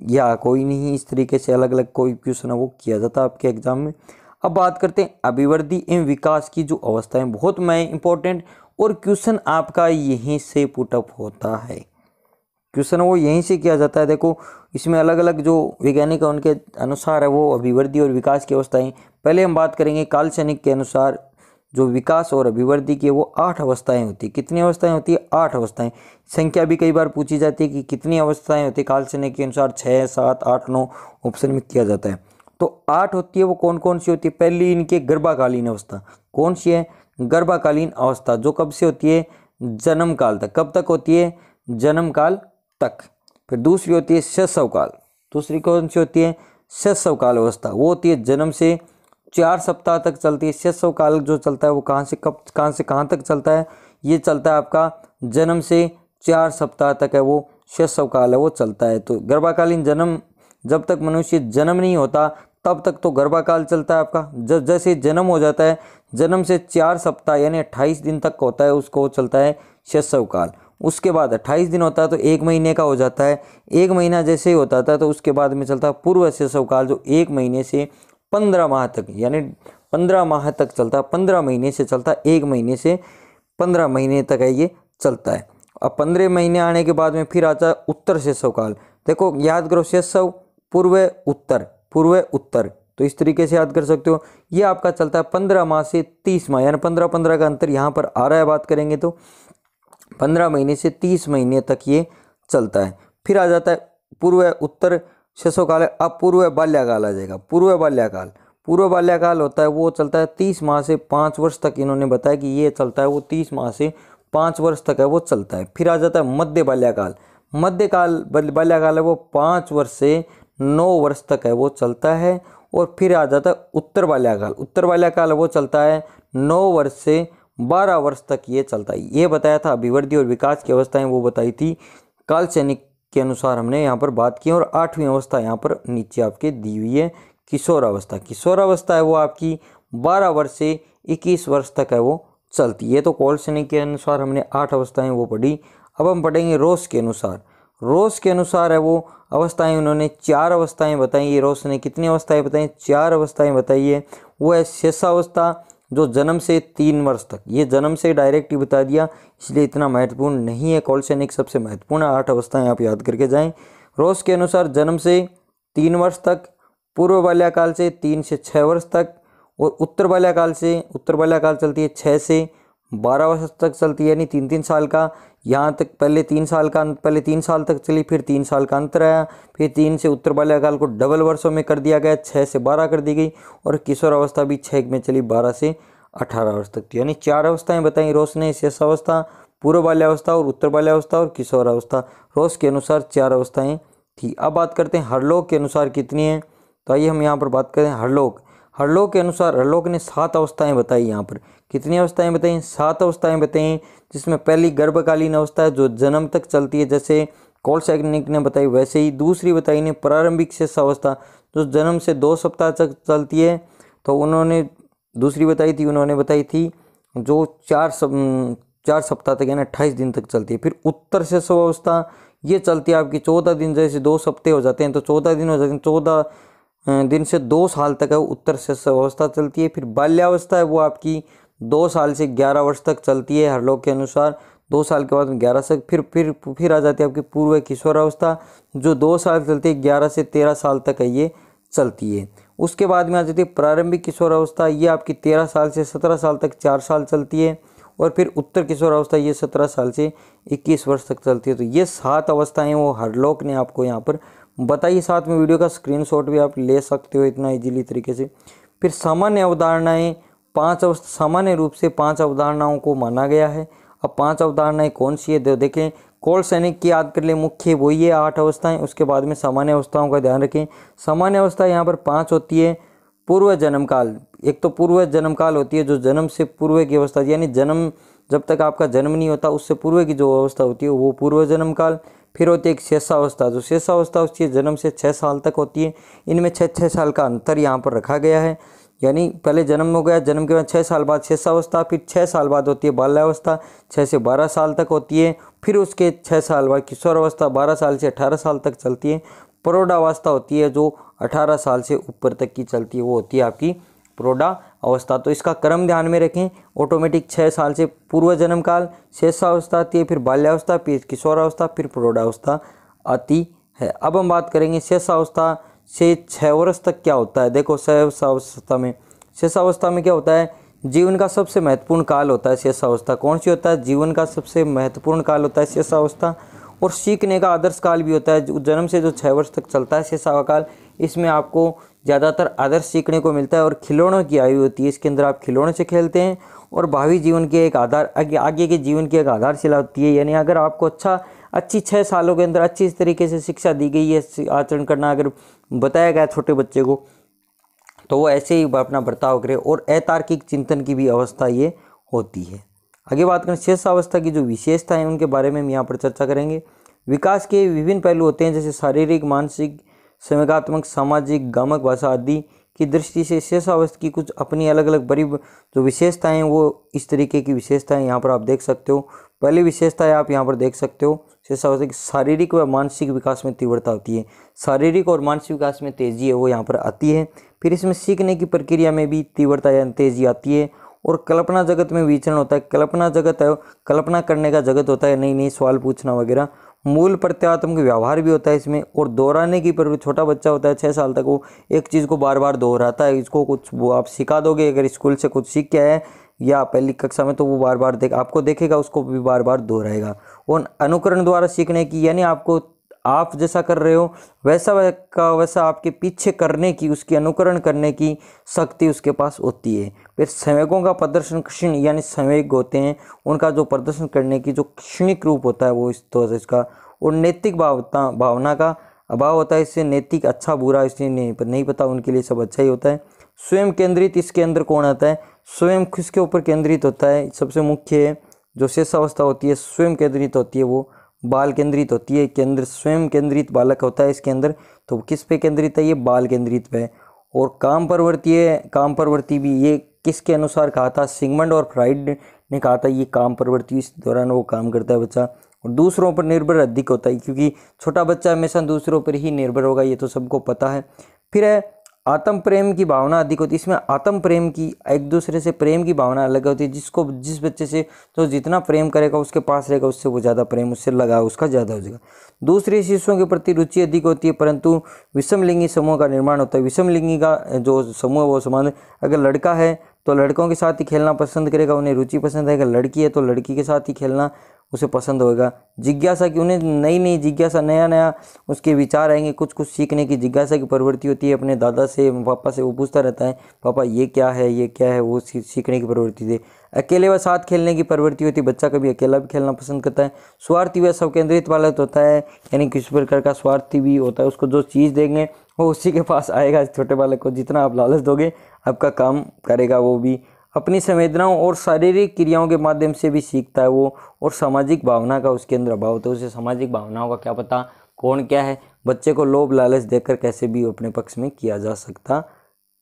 या कोई नहीं, इस तरीके से अलग अलग कोई क्वेश्चन है वो किया जाता है आपके एग्जाम में। अब बात करते हैं अभिवृद्धि एवं विकास की जो अवस्थाएं, बहुत इंपॉर्टेंट, और क्वेश्चन आपका यहीं से पुटअप होता है। क्वेश्चन वो यहीं से किया जाता है। देखो, इसमें अलग अलग जो वैज्ञानिक है उनके अनुसार है वो अभिवृद्धि और विकास की अवस्थाएं। पहले हम बात करेंगे कालसैनिक के अनुसार जो विकास और अभिवृद्धि की वो 8 अवस्थाएं होती है। कितनी अवस्थाएं होती है? 8 अवस्थाएं। संख्या भी कई बार पूछी जाती है कि कितनी अवस्थाएं होती है। कालसैनिक के अनुसार 6, 7, 8, 9 ऑप्शन में किया जाता है। तो 8 होती है, वो कौन कौन सी होती है? पहली इनके गर्भाकालीन अवस्था कौन सी है? गर्भाकालीन अवस्था, जो कब से होती है, जन्म काल तक। कब तक होती है, जन्म काल तक। फिर दूसरी होती है शैशव काल। दूसरी कौन सी होती है, शैशव काल अवस्था, वो होती है जन्म से 4 सप्ताह तक चलती है। शैशव काल जो चलता है वो कहाँ से कहाँ तक चलता है, ये चलता है आपका जन्म से 4 सप्ताह तक है, वो शैशव काल है, वो चलता है। तो गर्भाकालीन जन्म, जब तक मनुष्य जन्म नहीं होता तब तक तो गर्भाकाल चलता है आपका। जैसे जन्म हो जाता है, जन्म से 4 सप्ताह यानी 28 दिन तक होता है, उसको चलता है शैशव काल। उसके बाद 28 दिन होता है तो 1 महीने का हो जाता है। 1 महीना जैसे ही होता था तो उसके बाद में चलता है पूर्व शैशव काल, जो 1 महीने से 15 माह तक, यानी 15 माह तक चलता है। 15 महीने से चलता है, 1 महीने से 15 महीने तक है ये चलता है। अब 15 महीने आने के बाद में फिर आता है उत्तर शैशव काल। देखो याद करो, शैशव, पूर्व, उत्तर, पूर्व, उत्तर, तो इस तरीके से याद कर सकते हो। ये आपका चलता है 15 माह से 30 माह, यानी 15-15 का अंतर यहाँ पर आ रहा है। बात करेंगे तो 15 महीने से 30 महीने तक ये चलता है। फिर आ जाता है पूर्व उत्तर शैशव काल। अब पूर्व बाल्यकाल आ जाएगा। पूर्व बाल्यकाल, पूर्व बाल्यकाल होता है वो चलता है 30 माह से 5 वर्ष तक। इन्होंने बताया कि ये चलता है वो 30 माह से 5 वर्ष तक है, वो चलता है। फिर आ जाता है मध्य बाल्यकाल। मध्यकाल बाल्यकाल है वो 5 वर्ष से 9 वर्ष तक है, वो चलता है। और फिर आ जाता है उत्तर बाल्यकाल। उत्तर बाल्यकाल वो चलता है 9 वर्ष से 12 वर्ष तक ये चलता है। ये बताया था अभिवृद्धि और विकास की अवस्थाएं वो बताई थी काल सैनिक के अनुसार हमने यहाँ पर बात की। और 8वीं अवस्था यहाँ पर नीचे आपके दी हुई है, किशोर अवस्था। किशोर अवस्था है वो आपकी 12 वर्ष से 21 वर्ष तक है, वो चलती है। तो काल सैनिक के अनुसार हमने 8 अवस्थाएं वो पढ़ी। अब हम पढ़ेंगे रोस के अनुसार। रोस के अनुसार है वो अवस्थाएं, उन्होंने 4 अवस्थाएं बताई है। रोस ने कितनी अवस्थाएं बताई, 4 अवस्थाएं बताई है। वो है शैशवावस्था, जो जन्म से 3 वर्ष तक, ये जन्म से डायरेक्ट ही बता दिया इसलिए इतना महत्वपूर्ण नहीं है। काल सैनिक सबसे महत्वपूर्ण 8 अवस्थाएं आप याद करके जाएं। रोस के अनुसार जन्म से 3 वर्ष तक, पूर्व बाल्यकाल से 3 से 6 वर्ष तक, और उत्तर बाल्यकाल चलती है 6 से 12 वर्ष तक चलती है, यानी 3-3 साल का। यहाँ तक पहले 3 साल तक चली, फिर 3 साल का अंतर आया, फिर 3 से उत्तर बाल्यकाल को डबल वर्षों में कर दिया गया, 6 से 12 कर दी गई। और किशोर अवस्था भी 6 में चली, 12 से 18 वर्ष तक थी। यानी 4 अवस्थाएं बताई रोस ने, शैशवावस्था, पूर्व बाल्यावस्था और उत्तर बाल्यावस्था और किशोर अवस्था। रोस के अनुसार 4 अवस्थाएं थी। अब बात करते हैं हरलोक के अनुसार कितनी है। तो आइए हम यहाँ पर बात करें हरलोक। हरलोक के अनुसार हरलोक ने 7 अवस्थाएं बताई। यहाँ पर कितनी अवस्थाएं बताई, 7 अवस्थाएं बताई, जिसमें पहली गर्भकालीन अवस्था है जो जन्म तक चलती है, जैसे काल सैनिक ने बताई वैसे ही। दूसरी बताई ने प्रारंभिक शैशवावस्था, जो जन्म से 2 सप्ताह तक चलती है, तो उन्होंने दूसरी बताई थी, उन्होंने बताई थी जो 4 सप्ताह तक यानी 28 दिन तक चलती है। फिर उत्तर शैशवावस्था, ये चलती है आपकी 14 दिन, जैसे 2 सप्ताह हो जाते हैं तो 14 दिन हो जाते हैं, 14 दिन से 2 साल तक है वो उत्तर शैशवावस्था चलती है। फिर बाल्यावस्था है वो आपकी 2 साल से 11 वर्ष तक चलती है हरलोक के अनुसार। 2 साल के बाद 11 से फिर आ जाती है आपकी पूर्व किशोर अवस्था, जो 2 साल चलती है, 11 से 13 साल तक है ये चलती है। उसके बाद में आ जाती है प्रारंभिक किशोर अवस्था, ये आपकी 13 साल से 17 साल तक 4 साल चलती है। और फिर उत्तर किशोर अवस्था, ये 17 साल से 21 वर्ष तक चलती है। तो ये 7 अवस्थाएं वो हरलोक ने आपको यहाँ पर बताइए। साथ में वीडियो का स्क्रीनशॉट भी आप ले सकते हो इतना इजीली तरीके से। फिर सामान्य अवधारणाएं, सामान्य रूप से 5 अवधारणाओं को माना गया है। अब 5 अवधारणाएं कौन सी है देखें। काल सैनिक की याद कर ले, मुख्य वही है 8 अवस्थाएं। उसके बाद में सामान्य अवस्थाओं का ध्यान रखें। सामान्य अवस्था यहाँ पर 5 होती है। पूर्व जन्म काल, एक तो पूर्व जन्म काल होती है जो जन्म से पूर्व की अवस्था, यानी जन्म जब तक आपका जन्म नहीं होता उससे पूर्व की जो अवस्था होती है वो पूर्व जन्म काल। फिर होती है एक शैशवावस्था, जो शैशवावस्था होती है जन्म से 6 साल तक होती है। इनमें 6 साल का अंतर यहाँ पर रखा गया है, यानी पहले जन्म हो गया, जन्म के बाद 6 साल बाद शैशवावस्था, फिर 6 साल बाद होती है बाल्यावस्था, 6 से 12 साल तक होती है। फिर उसके 6 साल बाद किशोर अवस्था, 12 साल से 18 साल तक चलती है। प्रौढ़ावस्था होती है जो 18 साल से ऊपर तक की चलती है, वो होती है आपकी प्रौढ़ा अवस्था। तो इसका क्रम ध्यान में रखें, ऑटोमेटिक 6 साल से पूर्व जन्म काल, शैशवावस्था आती है, फिर बाल्यावस्था, फिर किशोरावस्था, फिर प्रौढ़ावस्था आती है। अब हम बात करेंगे शैशवावस्था से 6 वर्ष तक क्या होता है। देखो शैशवावस्था में क्या होता है, जीवन का सबसे महत्वपूर्ण काल होता है शैशवावस्था। कौन सी होता है, जीवन का सबसे महत्वपूर्ण काल होता है शैशवावस्था। और सीखने का आदर्श काल भी होता है, जन्म से जो 6 वर्ष तक चलता है शैशव काल। इसमें आपको ज़्यादातर आदर्श सीखने को मिलता है और खिलौनों की आयु होती है, इसके अंदर आप खिलौने से खेलते हैं और भावी जीवन के एक आधार आगे के जीवन की एक आधारशिला होती है। यानी अगर आपको अच्छी 6 सालों के अंदर अच्छी इस तरीके से शिक्षा दी गई है, आचरण करना अगर बताया गया छोटे बच्चे को, तो वो ऐसे ही अपना बर्ताव करे। और अतार्किक चिंतन की भी अवस्था ये होती है। आगे बात करें शेषावस्था की जो विशेषता है उनके बारे में हम यहाँ पर चर्चा करेंगे। विकास के विभिन्न पहलू होते हैं, जैसे शारीरिक, मानसिक, संवेगात्मक, सामाजिक, गामक भाषा आदि की दृष्टि से शेषावस्था की कुछ अपनी अलग अलग बड़ी जो विशेषताएं वो इस तरीके की विशेषताएं यहाँ पर आप देख सकते हो। पहली विशेषता है आप यहाँ पर देख सकते हो शेषावस्था की शारीरिक व मानसिक विकास में तीव्रता होती है। शारीरिक और मानसिक विकास में तेजी है वो यहाँ पर आती है। फिर इसमें सीखने की प्रक्रिया में भी तीव्रता या तेजी आती है। और कल्पना जगत में विचरण होता है। कल्पना जगत है, कल्पना करने का जगत होता है, नई नई सवाल पूछना वगैरह। मूल प्रत्यात्मक व्यवहार भी होता है इसमें। और दोहराने की प्रवृत्ति, छोटा बच्चा होता है 6 साल तक, वो एक चीज़ को बार बार दोहराता है। इसको कुछ वो आप सिखा दोगे, अगर स्कूल से कुछ सीख के आया है या पहली कक्षा में, तो वो बार बार आपको देखेगा, उसको भी बार बार दोहराएगा। और अनुकरण द्वारा सीखने की, यानी आपको आप जैसा कर रहे हो वैसा आपके पीछे करने की, उसकी अनुकरण करने की शक्ति उसके पास होती है। फिर संवेगों का प्रदर्शन क्षण, यानी संवेग होते हैं उनका जो प्रदर्शन करने की जो क्षणिक रूप होता है वो इस तरह इसका। और नैतिक भावना का अभाव होता है, इससे नैतिक अच्छा बुरा इसलिए नहीं पता, उनके लिए सब अच्छा ही होता है। स्वयं केंद्रित, इसके अंदर कौन आता है, स्वयं किसके ऊपर केंद्रित होता है, सबसे मुख्य है जो शेषावस्था होती है स्वयं केंद्रित होती है, वो बाल केंद्रित होती है। केंद्र स्वयं केंद्रित बालक होता है इसके अंदर, तो किस पे केंद्रित है, ये बाल केंद्रित पे। और काम प्रवृत्ति है, काम प्रवृत्ति भी ये किसके अनुसार कहा था, सिगमंड और फ्राइड ने कहा था ये काम प्रवृत्ति इस दौरान वो काम करता है बच्चा। और दूसरों पर निर्भर अधिक होता है, क्योंकि छोटा बच्चा हमेशा दूसरों पर ही निर्भर होगा, ये तो सबको पता है। फिर है आत्म प्रेम की भावना अधिक होती है। इसमें आत्म प्रेम की, एक दूसरे से प्रेम की भावना अलग होती है। जिस बच्चे से तो जितना प्रेम करेगा उसके पास रहेगा, उससे वो ज़्यादा प्रेम उससे लगा उसका ज़्यादा हो जाएगा। दूसरे शिशुओं के प्रति रुचि अधिक होती है, परंतु विषमलिंगी समूह का निर्माण होता है। विषमलिंगी का जो समूह वो समान, अगर लड़का है तो लड़कों के साथ ही खेलना पसंद करेगा, उन्हें रुचि पसंद है। अगर लड़की है तो लड़की के साथ ही खेलना उसे पसंद होगा। जिज्ञासा की, उन्हें नई नई जिज्ञासा, नया नया उसके विचार आएंगे, कुछ सीखने की जिज्ञासा की प्रवृत्ति होती है। अपने दादा से पापा से वो पूछता रहता है, पापा ये क्या है, ये क्या है, वो सीखने की प्रवृत्ति थी। अकेले व साथ खेलने की प्रवृत्ति होती है, बच्चा कभी अकेला भी खेलना पसंद करता है। स्वार्थी व सब केंद्रित वाला होता है, यानी किसी प्रकार का स्वार्थी भी होता है, उसको जो चीज़ देंगे वो उसी के पास आएगा। छोटे बालक को जितना आप लालच दोगे आपका काम करेगा वो भी। अपनी संवेदनाओं और शारीरिक क्रियाओं के माध्यम से भी सीखता है वो। और सामाजिक भावना का उसके अंदर अभाव होता है, उसे सामाजिक भावनाओं का क्या पता कौन क्या है। बच्चे को लोभ लालच देकर कैसे भी अपने पक्ष में किया जा सकता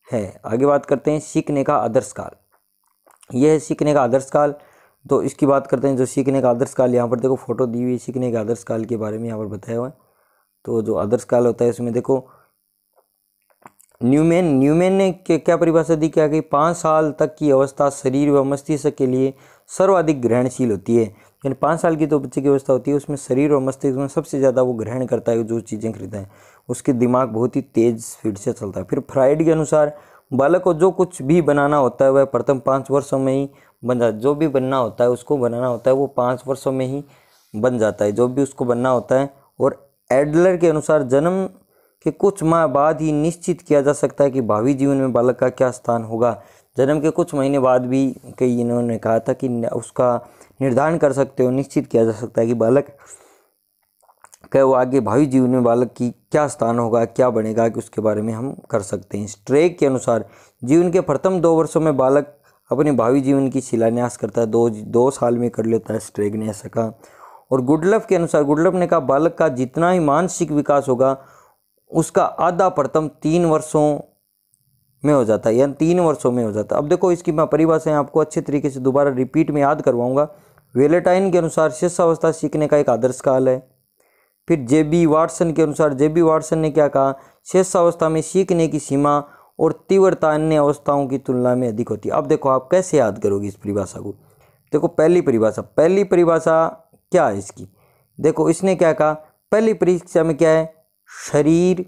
है। आगे बात करते हैं सीखने का आदर्श काल। यह है सीखने का आदर्श काल। तो इसकी बात करते हैं, जो सीखने का आदर्श काल, यहाँ पर देखो फोटो दी हुई सीखने के आदर्श काल के बारे में यहाँ पर बताया हुआ है। तो जो आदर्श काल होता है उसमें देखो न्यूमैन ने क्या परिभाषा दी, क्या कि 5 साल तक की अवस्था शरीर व मस्तिष्क के लिए सर्वाधिक ग्रहणशील होती है। यानी 5 साल की तो बच्चे की अवस्था होती है, उसमें शरीर और मस्तिष्क में सबसे ज़्यादा वो ग्रहण करता है, जो चीज़ें खरीदता है उसके दिमाग बहुत ही तेज स्पीड से चलता है। फिर फ्राइड के अनुसार बालक को जो कुछ भी बनाना होता है वह प्रथम 5 वर्षों में ही बन जाता है। जो भी बनना होता है उसको बनाना होता है वो 5 वर्षों में ही बन जाता है, जो भी उसको बनना होता है। और एडलर के अनुसार जन्म के कुछ माह बाद ही निश्चित किया जा सकता है कि भावी जीवन में बालक का क्या स्थान होगा। जन्म के कुछ महीने बाद भी कई इन्होंने कहा था कि उसका निर्धारण कर सकते हो, निश्चित किया जा सकता है कि बालक का वो आगे भावी जीवन में बालक की क्या स्थान होगा, क्या बनेगा, कि उसके बारे में हम कर सकते हैं। स्ट्रेक के अनुसार जीवन के प्रथम 2 वर्षों में बालक अपने भावी जीवन की शिलान्यास करता है, 2 साल में कर लेता है, स्ट्रेक ने ऐसा कहा। और गुडलफ के अनुसार, गुडलफ ने कहा बालक का जितना ही मानसिक विकास होगा उसका आधा प्रथम 3 वर्षों में हो जाता है, यानी 3 वर्षों में हो जाता है। अब देखो इसकी मैं परिभाषाएं आपको अच्छे तरीके से दोबारा रिपीट में याद करवाऊंगा। वेलेटाइन के अनुसार शेषावस्था सीखने का एक आदर्श काल है। फिर जेबी वाटसन के अनुसार, जेबी वाटसन ने क्या कहा, शेषावस्था में सीखने की सीमा और तीव्रता अन्य अवस्थाओं की तुलना में अधिक होती है। अब देखो आप कैसे याद करोगे इस परिभाषा को। देखो पहली परिभाषा क्या है इसकी, देखो इसने क्या कहा, पहली परिभाषा में क्या है, शरीर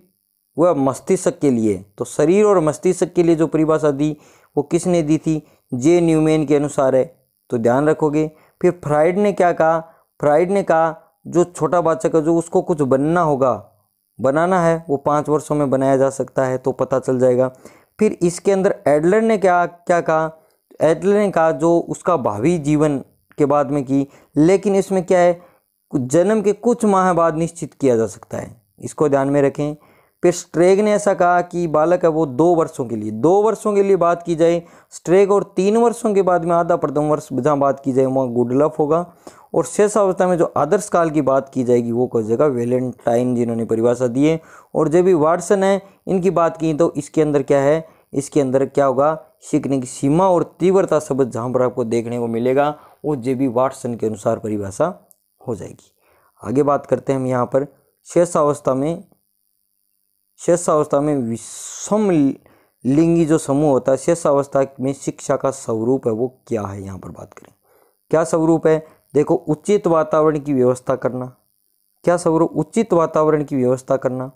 व मस्तिष्क के लिए। तो शरीर और मस्तिष्क के लिए जो परिभाषा दी वो किसने दी थी, जे न्यूमैन के अनुसार है, तो ध्यान रखोगे। फिर फ्राइड ने क्या कहा, फ्राइड ने कहा जो छोटा बच्चा का जो उसको कुछ बनना होगा, बनाना है, वो 5 वर्षों में बनाया जा सकता है, तो पता चल जाएगा। फिर इसके अंदर एडलर ने क्या कहा, एडलर ने कहा जो उसका भावी जीवन के बाद में की, लेकिन इसमें क्या है, जन्म के कुछ माह बाद निश्चित किया जा सकता है, इसको ध्यान में रखें। फिर स्ट्रेग ने ऐसा कहा कि बालक है वो 2 वर्षों के लिए, 2 वर्षों के लिए बात की जाए स्ट्रेग, और 3 वर्षों के बाद में आधा प्रथम वर्ष जहाँ बात की जाए वहाँ गुडलफ होगा, और शेष अवस्था में जो आदर्श काल की बात की जाएगी वो हो जाएगा वैलेंटाइन, जिन्होंने परिभाषा दी है। और जब भी वाटसन है इनकी बात की तो इसके अंदर क्या है, इसके अंदर क्या होगा, सीखने की सीमा और तीव्रता शब्द जहाँ पर आपको देखने को मिलेगा वो जे.बी. वाटसन के अनुसार परिभाषा हो जाएगी। आगे बात करते हैं हम यहाँ पर शेषावस्था में विषम लिंगी जो समूह होता है, शेषावस्था में शिक्षा का स्वरूप है वो क्या है, यहाँ पर बात करें क्या स्वरूप है। देखो, उचित वातावरण की व्यवस्था करना, क्या स्वरूप, उचित वातावरण की व्यवस्था करना,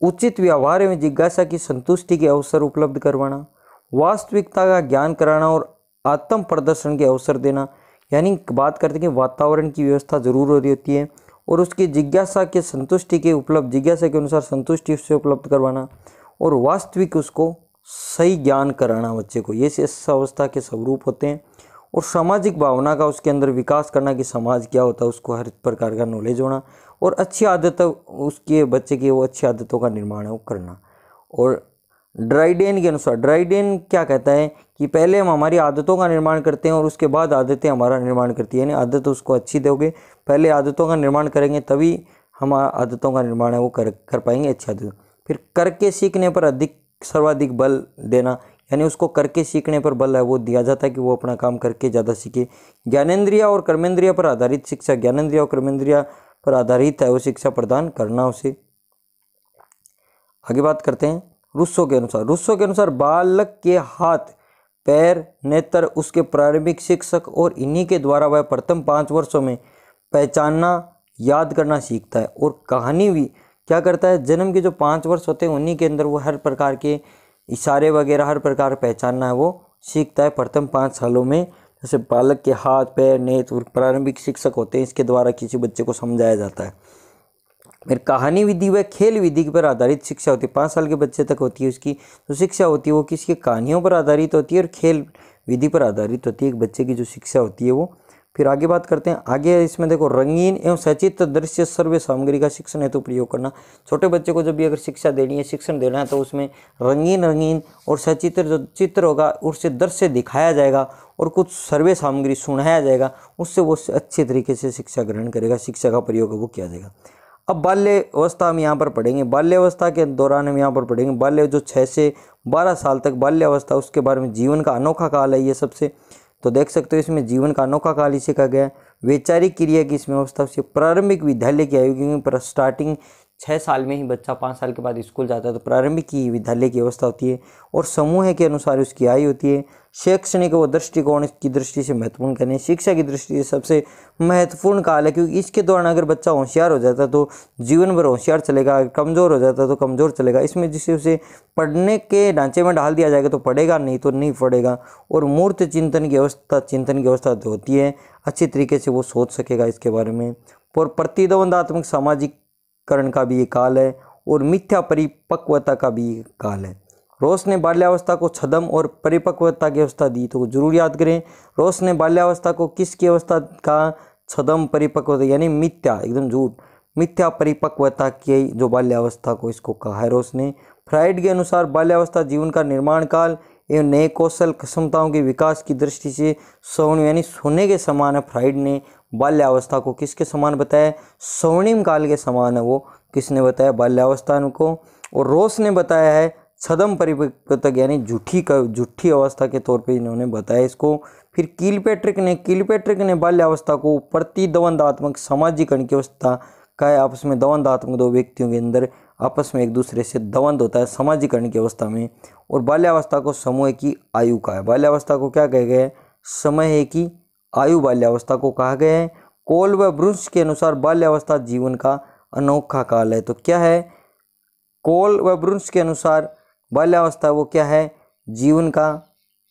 उचित व्यवहार एवं जिज्ञासा की संतुष्टि के अवसर उपलब्ध करवाना, वास्तविकता का ज्ञान कराना और आत्म प्रदर्शन के अवसर देना। यानी बात करते हैं कि वातावरण की व्यवस्था जरूर हो रही होती है, और उसकी जिज्ञासा के संतुष्टि के उपलब्ध, जिज्ञासा के अनुसार संतुष्टि उससे उपलब्ध करवाना, और वास्तविक उसको सही ज्ञान कराना बच्चे को, ये शेष अवस्था के स्वरूप होते हैं। और सामाजिक भावना का उसके अंदर विकास करना कि समाज क्या होता है, उसको हर प्रकार का नॉलेज होना, और अच्छी आदतें उसके बच्चे की, वो अच्छी आदतों का निर्माण है वो करना। और ड्राइडेन के अनुसार, ड्राइडेन क्या कहता है कि पहले हम हमारी आदतों का निर्माण करते हैं और उसके बाद आदतें हमारा निर्माण करती है, यानी आदत उसको अच्छी दोगे, पहले आदतों का निर्माण करेंगे तभी हम आदतों का निर्माण है वो कर पाएंगे, अच्छी आदत। फिर करके सीखने पर सर्वाधिक बल देना, यानी उसको करके सीखने पर बल है वो दिया जाता है कि वो अपना काम करके ज़्यादा सीखे। ज्ञानेंद्रिय और कर्मेंद्रिय पर आधारित शिक्षा, ज्ञानेंद्रिय और कर्मेंद्रिय पर आधारित है वो शिक्षा प्रदान करना उसे। आगे बात करते हैं रूसो के अनुसार, रूसो के अनुसार बालक के हाथ पैर नेत्र उसके प्रारंभिक शिक्षक और इन्हीं के द्वारा वह प्रथम 5 वर्षों में पहचानना याद करना सीखता है। और कहानी भी क्या करता है, जन्म के जो 5 वर्ष होते हैं उन्हीं के अंदर वो हर प्रकार के इशारे वगैरह हर प्रकार पहचानना है वो सीखता है प्रथम 5 सालों में। जैसे बालक के हाथ पैर नेत्र प्रारंभिक शिक्षक होते हैं, इसके द्वारा किसी बच्चे को समझाया जाता है। फिर कहानी विधि व खेल विधि पर आधारित शिक्षा होती है, 5 साल के बच्चे तक होती है उसकी जो शिक्षा होती है वो किसकी कहानियों पर आधारित होती है और खेल विधि पर आधारित होती है एक बच्चे की जो शिक्षा होती है वो। फिर आगे बात करते हैं, आगे इसमें देखो रंगीन एवं सचित्र दृश्य सर्व सामग्री का शिक्षण हेतु प्रयोग करना। छोटे बच्चे को जब भी अगर शिक्षा देनी है, शिक्षण देना है तो उसमें रंगीन और सचित्र जो चित्र होगा उससे दृश्य दिखाया जाएगा और कुछ सर्वे सामग्री सुनाया जाएगा, उससे वो अच्छे तरीके से शिक्षा ग्रहण करेगा, शिक्षा का प्रयोग वो किया जाएगा। अब बाल्य अवस्था हम यहाँ पर पढ़ेंगे, बाल्य अवस्था के दौरान हम यहाँ पर पढ़ेंगे बाल्य जो 6 से 12 साल तक बाल्य अवस्था, उसके बारे में जीवन का अनोखा काल है ये सबसे, तो देख सकते हो इसमें जीवन का अनोखा काल इसे कहा गया है। वैचारिक क्रिया की इसमें अवस्था से प्रारंभिक विद्यालय की आयु, क्योंकि स्टार्टिंग 6 साल में ही बच्चा 5 साल के बाद स्कूल जाता है तो प्रारंभिक की विद्यालय की अवस्था होती है और समूह के अनुसार उसकी आयु होती है। शैक्षणिक व दृष्टिकोण की दृष्टि से महत्वपूर्ण कहने, शिक्षा की दृष्टि से सबसे महत्वपूर्ण काल है, क्योंकि इसके दौरान अगर बच्चा होशियार हो जाता है तो जीवन भर होशियार चलेगा, कमज़ोर हो जाता है तो कमज़ोर चलेगा। इसमें जिससे उसे पढ़ने के ढांचे में डाल दिया जाएगा तो पढ़ेगा, नहीं तो नहीं पढ़ेगा। और मूर्त चिंतन की अवस्था होती है, अच्छी तरीके से वो सोच सकेगा इसके बारे में। और प्रतिद्वंदात्मक सामाजिकरण का भी ये काल है और मिथ्या परिपक्वता का भी काल है। रोस ने बाल्यावस्था को छद्म और परिपक्वता की अवस्था दी, तो जरूर याद करें रोस ने बाल्यावस्था को किसकी अवस्था का छद्म परिपक्वता यानी मिथ्या, एकदम झूठ, मिथ्या परिपक्वता की जो बाल्यावस्था को इसको कहा है रोस ने। फ्राइड के अनुसार बाल्यावस्था जीवन का निर्माण काल एवं नए कौशल क्षमताओं के विकास की दृष्टि से स्वर्णिम यानी सोने के समान है। फ्राइड ने बाल्यावस्था को किसके समान बताया, स्वर्णिम काल के समान है वो किसने बताया, बाल्यावस्था को। और रोस ने बताया है छद्म परिपक्वता यानी झूठी अवस्था के तौर पे इन्होंने बताया इसको। फिर किलपैट्रिक ने बाल्यावस्था को प्रतिद्वंदात्मक सामाजिकरण की अवस्था का है, आपस में द्वंदात्मक दो व्यक्तियों के अंदर आपस में एक दूसरे से द्वंद होता है सामाजिकरण की अवस्था में। और बाल्यावस्था को समूह की आयु का है, बाल्यावस्था को क्या कहा गया है, समय की आयु बाल्यावस्था को कहा गया है। कोल व ब्रुंस के अनुसार बाल्यावस्था जीवन का अनोखा काल है, तो क्या है, कोल व ब्रुंस के अनुसार बाल्यावस्था वो क्या है, जीवन का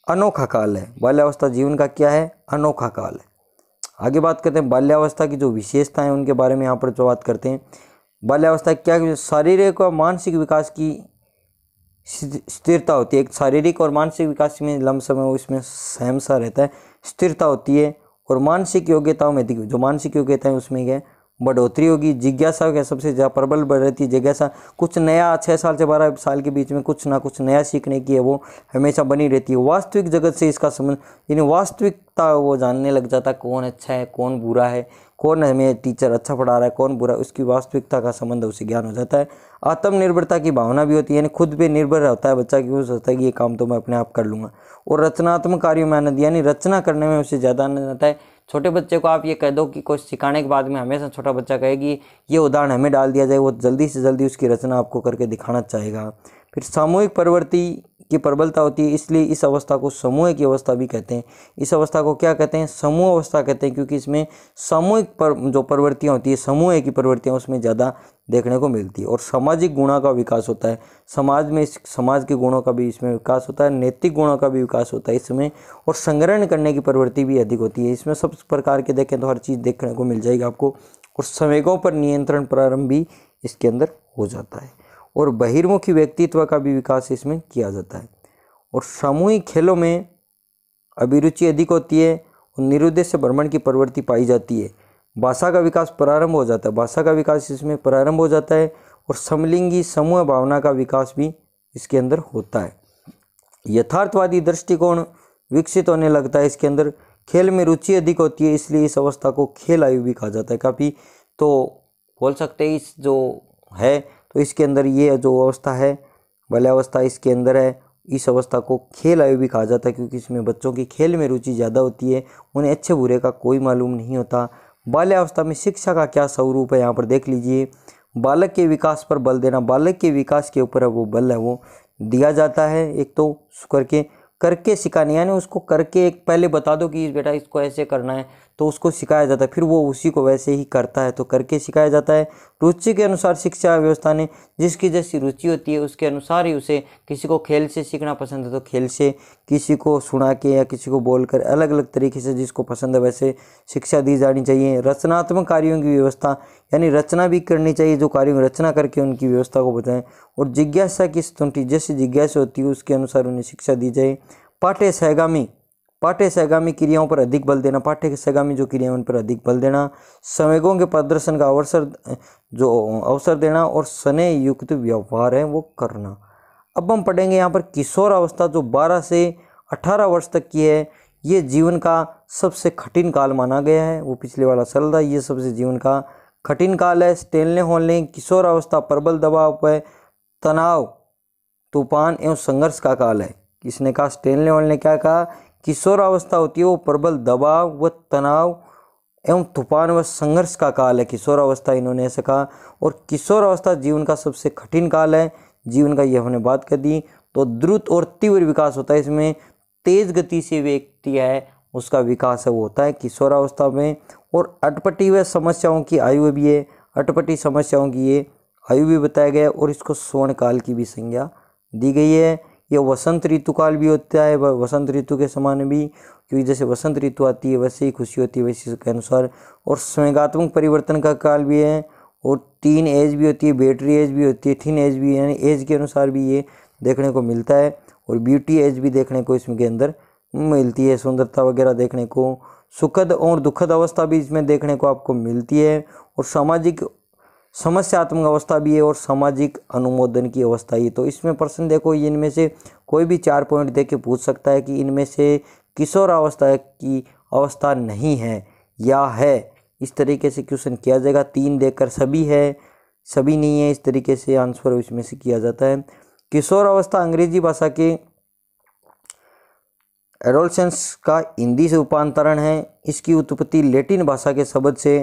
अनोखा काल है। बाल्यावस्था जीवन का क्या है, अनोखा काल है। आगे बात करते हैं बाल्यावस्था की जो विशेषताएं उनके बारे में यहाँ पर जो बात करते हैं। बाल्यावस्था क्या, शारीरिक और मानसिक विकास की स्थिरता होती है। एक शारीरिक और मानसिक विकास में लमसम है वो इसमें सहम सा रहता है, स्थिरता होती है। और मानसिक योग्यताओं में जो मानसिक योग्यता है उसमें क्या बढ़ोतरी होगी। जिज्ञासा क्या सबसे ज़्यादा प्रबल बढ़ रहती है। जिज्ञासा कुछ नया 6 साल से 12 साल के बीच में कुछ ना कुछ नया सीखने की है वो हमेशा बनी रहती है। वास्तविक जगत से इसका संबंध, यानी वास्तविकता वो जानने लग जाता है, कौन अच्छा है कौन बुरा है, कौन हमें टीचर अच्छा पढ़ा रहा है कौन बुरा, उसकी वास्तविकता का संबंध उसे ज्ञान हो जाता है। आत्मनिर्भरता की भावना भी होती है, यानी खुद पे निर्भर रहता है बच्चा, क्यों सोचता है कि ये काम तो मैं अपने आप कर लूँगा। और रचनात्मक कार्यों में आनंद, यानी रचना करने में उसे ज़्यादा आनंद आता है। छोटे बच्चे को आप ये कह दो कि कुछ सिखाने के बाद में हमेशा छोटा बच्चा कहेगी ये उदाहरण हमें डाल दिया जाए, वो जल्दी से जल्दी उसकी रचना आपको करके दिखाना चाहेगा। फिर सामूहिक प्रवृत्ति की प्रबलता होती है, इसलिए इस अवस्था को समूह की अवस्था भी कहते हैं। इस अवस्था को क्या कहते हैं? समूह अवस्था कहते हैं, क्योंकि इसमें सामूहिक जो प्रवृत्तियाँ होती है, समूह की प्रवृत्तियाँ उसमें ज़्यादा देखने को मिलती है। और सामाजिक गुणों का विकास होता है, समाज में समाज के गुणों का भी इसमें विकास होता है, नैतिक गुणों का भी विकास होता है इसमें। और संग्रहण करने की प्रवृत्ति भी अधिक होती है इसमें। सब प्रकार के देखें तो हर चीज़ देखने को मिल जाएगी आपको। और संवेगों पर नियंत्रण प्रारंभ भी इसके अंदर हो जाता है। और बहिर्मुखी व्यक्तित्व का भी विकास इसमें किया जाता है। और सामूहिक खेलों में अभिरुचि अधिक होती है और निरुद्देश्य भ्रमण की प्रवृत्ति पाई जाती है। भाषा का विकास प्रारंभ हो जाता है, भाषा का विकास इसमें प्रारंभ हो जाता है। और समलिंगी समूह भावना का विकास भी इसके अंदर होता है। यथार्थवादी दृष्टिकोण विकसित होने लगता है इसके अंदर। खेल में रुचि अधिक होती है, इसलिए इस अवस्था को खेल आयु भी कहा जाता है। काफ़ी तो बोल सकते हैं इस जो है तो इसके अंदर ये जो अवस्था है बाल्यावस्था इसके अंदर है, इस अवस्था को खेल आयु भी कहा जाता है, क्योंकि इसमें बच्चों की खेल में रुचि ज़्यादा होती है, उन्हें अच्छे बुरे का कोई मालूम नहीं होता। बाल्यावस्था में शिक्षा का क्या स्वरूप है यहाँ पर देख लीजिए। बालक के विकास पर बल देना, बालक के विकास के ऊपर वो बल है वो दिया जाता है। एक तो करके सिखाने, यानी उसको करके एक पहले बता दो कि बेटा इसको ऐसे करना है तो उसको सिखाया जाता है, फिर वो उसी को वैसे ही करता है, तो करके सिखाया जाता है। रुचि के अनुसार शिक्षा व्यवस्था ने जिसकी जैसी रुचि होती है उसके अनुसार ही उसे, किसी को खेल से सीखना पसंद है तो खेल से, किसी को सुना के या किसी को बोलकर, अलग अलग तरीके से जिसको पसंद है वैसे शिक्षा दी जानी चाहिए। रचनात्मक कार्यों की व्यवस्था, यानी रचना भी करनी चाहिए, जो कार्यों की रचना करके उनकी व्यवस्था को बताएं। और जिज्ञासा की स्तुति, जैसी जिज्ञासा होती है उसके अनुसार उन्हें शिक्षा दी जाए। पाठ्य सहगामी क्रियाओं पर अधिक बल देना, पाठ्य सहगामी जो क्रियाएं उन पर अधिक बल देना। संवेगों के प्रदर्शन का अवसर देना और स्नेह युक्त व्यवहार है वो करना। अब हम पढ़ेंगे यहाँ पर किशोर अवस्था जो 12 से 18 वर्ष तक की है, ये जीवन का सबसे कठिन काल माना गया है। वो पिछले वाला सरल था, ये सबसे जीवन का कठिन काल है। स्टेनले हॉलने किशोर अवस्था प्रबल दबाव पर तनाव, तूफान एवं संघर्ष का काल है। किसने कहा? स्टेनले हॉल ने क्या कहा? किशोर अवस्था होती है वो प्रबल दबाव व तनाव एवं तूफान व संघर्ष का काल है, किशोर अवस्था, इन्होंने ऐसा कहा। और किशोर अवस्था जीवन का सबसे कठिन काल है, जीवन का ये हमने बात कर दी। तो द्रुत और तीव्र विकास होता है इसमें, तेज गति से व्यक्ति है उसका विकास है वो होता है किशोर अवस्था में। और अटपटी व समस्याओं की आयु भी है, अटपटी समस्याओं की ये आयु भी बताया गया है। और इसको स्वर्ण काल की भी संज्ञा दी गई है। ये वसंत ऋतु काल भी होता है, वसंत ऋतु के समान भी, क्योंकि जैसे वसंत ऋतु आती है वैसे ही खुशी होती है वैसे के अनुसार। और संवेगात्मक परिवर्तन का काल भी है। और टीन एज भी होती है, बैटरी एज भी होती है, थीन एज भी, यानी एज के अनुसार भी ये देखने को मिलता है। और ब्यूटी एज भी देखने को इसमें के अंदर मिलती है, सुंदरता वगैरह देखने को। सुखद और दुखद अवस्था भी इसमें देखने को आपको मिलती है। और सामाजिक समस्यात्मक अवस्था भी है और सामाजिक अनुमोदन की अवस्था ही। तो इसमें प्रश्न देखो, इनमें से कोई भी 4 पॉइंट दे के पूछ सकता है कि इनमें से किशोर अवस्था की अवस्था नहीं है या है, इस तरीके से क्वेश्चन किया जाएगा। 3 देकर सभी है, सभी नहीं है, इस तरीके से आंसर इसमें से किया जाता है। किशोर अवस्था अंग्रेजी भाषा के एडोलसेंस का हिंदी से रूपांतरण है। इसकी उत्पत्ति लैटिन भाषा के शब्द से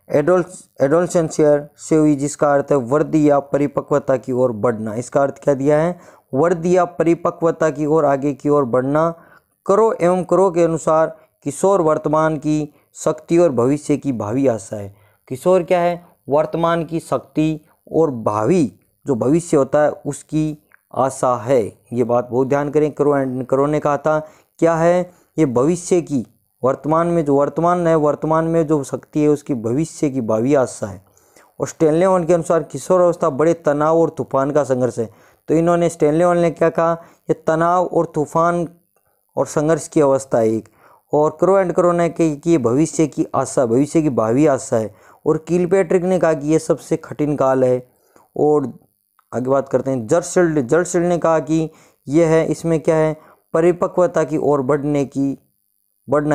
एडोलसेंसियर से हुई, जिसका अर्थ है वृद्धि या परिपक्वता की ओर बढ़ना। इसका अर्थ क्या दिया है? वृद्धि या परिपक्वता की ओर, आगे की ओर बढ़ना। करो एवं करो के अनुसार किशोर वर्तमान की शक्ति और भविष्य की भावी आशा है। किशोर क्या है? वर्तमान की शक्ति और भावी जो भविष्य होता है उसकी आशा है। ये बात बहुत ध्यान करें। करो ने कहा था क्या है? ये भविष्य की, वर्तमान में जो वर्तमान है, वर्तमान में जो शक्ति है उसकी भविष्य की भावी आशा है। और स्टेनले हॉल के अनुसार किशोर अवस्था बड़े तनाव और तूफान का संघर्ष है। तो इन्होंने स्टैनली हॉल ने क्या कहा, ये तनाव और तूफान और संघर्ष की अवस्था है एक। और क्रो एंड क्रो ने कही कि ये भविष्य की आशा, भविष्य की भावी आशा है। और किलपैट्रिक ने कहा कि ये सबसे कठिन काल है। और आगे बात करते हैं जर्शिल्ड ने कहा कि यह है, इसमें क्या है, परिपक्वता की ओर बढ़ना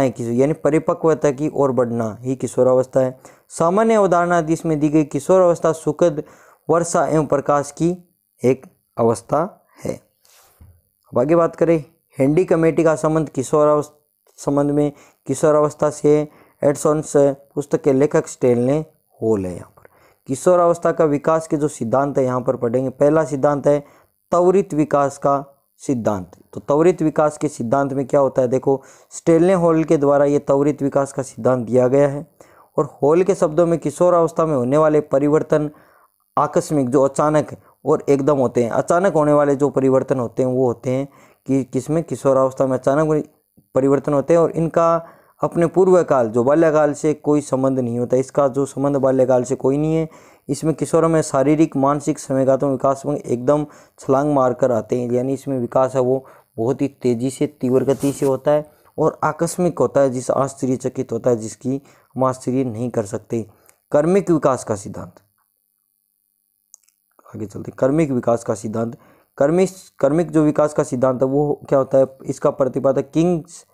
है किशोर, यानी परिपक्वता की ओर बढ़ना ही किशोरावस्था है। सामान्य अवधारणा इसमें दी गई किशोरावस्था सुखद वर्षा एवं प्रकाश की एक अवस्था है। अब आगे बात करें, हेंडी कमेटी का संबंध में किशोरावस्था से एडसन्स पुस्तक के लेखक स्टैनली हॉल है। यहाँ पर किशोरावस्था का विकास के जो सिद्धांत है यहाँ पर पढ़ेंगे। पहला सिद्धांत है त्वरित विकास का सिद्धांत। तो त्वरित विकास के सिद्धांत में क्या होता है, देखो स्टैनली हॉल के द्वारा ये त्वरित विकास का सिद्धांत दिया गया है। और हॉल के शब्दों में किशोरावस्था में होने वाले परिवर्तन आकस्मिक, जो अचानक और एकदम होते हैं। अचानक होने वाले जो परिवर्तन होते हैं वो होते हैं कि किसमें, किशोरावस्था में अचानक परिवर्तन होते हैं। और इनका अपने पूर्व काल, जो बाल्यकाल से कोई संबंध नहीं होता। इसका जो संबंध बाल्यकाल से कोई नहीं है। इसमें किशोरों में शारीरिक, मानसिक, संवेगात्मक विकास में एकदम छलांग मारकर आते हैं, यानी इसमें विकास है वो बहुत ही तेजी से, तीव्र गति से होता है और आकस्मिक होता है, जिस आश्चर्यचकित होता है, जिसकी हम आश्चर्य नहीं कर सकते। कर्मिक विकास का सिद्धांत, आगे चलते, कर्मिक विकास का सिद्धांत। कर्मिक जो विकास का सिद्धांत है वो क्या होता है, इसका प्रतिपादक किंग्स,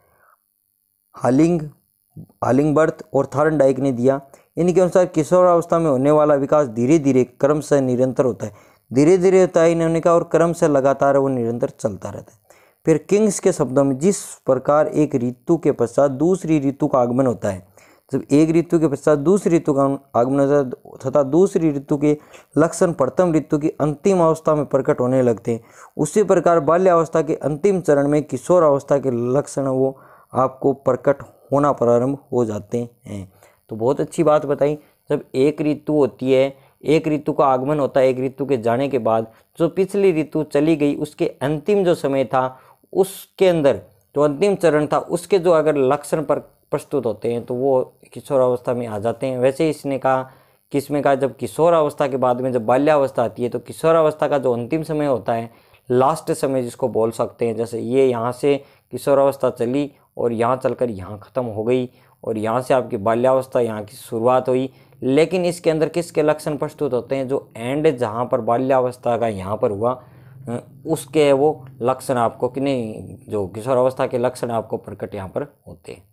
हालिंगबर्थ और थॉर्नडाइक ने दिया। इनके अनुसार किशोरावस्था में होने वाला विकास धीरे धीरे क्रमशः निरंतर होता है। धीरे धीरे होता है इन्होंने कहा, और क्रमशः लगातार वो निरंतर चलता रहता है। फिर किंग्स के शब्दों में, जिस प्रकार एक ऋतु के पश्चात दूसरी ऋतु का आगमन होता है, जब एक ऋतु के पश्चात दूसरी ऋतु का आगमन होता है तथा दूसरी ऋतु के लक्षण प्रथम ऋतु की अंतिम अवस्था में प्रकट होने लगते हैं, उसी प्रकार बाल्यावस्था के अंतिम चरण में किशोर अवस्था के लक्षण वो आपको प्रकट होना प्रारंभ हो जाते हैं। तो बहुत अच्छी बात बताई। जब एक ऋतु होती है, एक ऋतु का आगमन होता है, एक ऋतु के जाने के बाद जो पिछली ऋतु चली गई उसके अंतिम जो समय था, उसके अंदर जो अंतिम चरण था, उसके जो अगर लक्षण पर प्रस्तुत होते हैं तो वो किशोरावस्था में आ जाते हैं। वैसे इसने कहा, किसमें कहा, जब किशोरावस्था के बाद में जब बाल्यावस्था आती है तो किशोरावस्था का जो अंतिम समय होता है, लास्ट समय जिसको बोल सकते हैं, जैसे ये यहाँ से किशोरावस्था चली और यहाँ चलकर यहाँ ख़त्म हो गई और यहाँ से आपकी बाल्यावस्था, यहाँ की शुरुआत हुई। लेकिन इसके अंदर किसके लक्षण प्रस्तुत होते हैं, जो एंड जहाँ पर बाल्यावस्था का यहाँ पर हुआ उसके वो लक्षण आपको, कि नहीं, जो किशोरावस्था के लक्षण आपको प्रकट यहाँ पर होते हैं।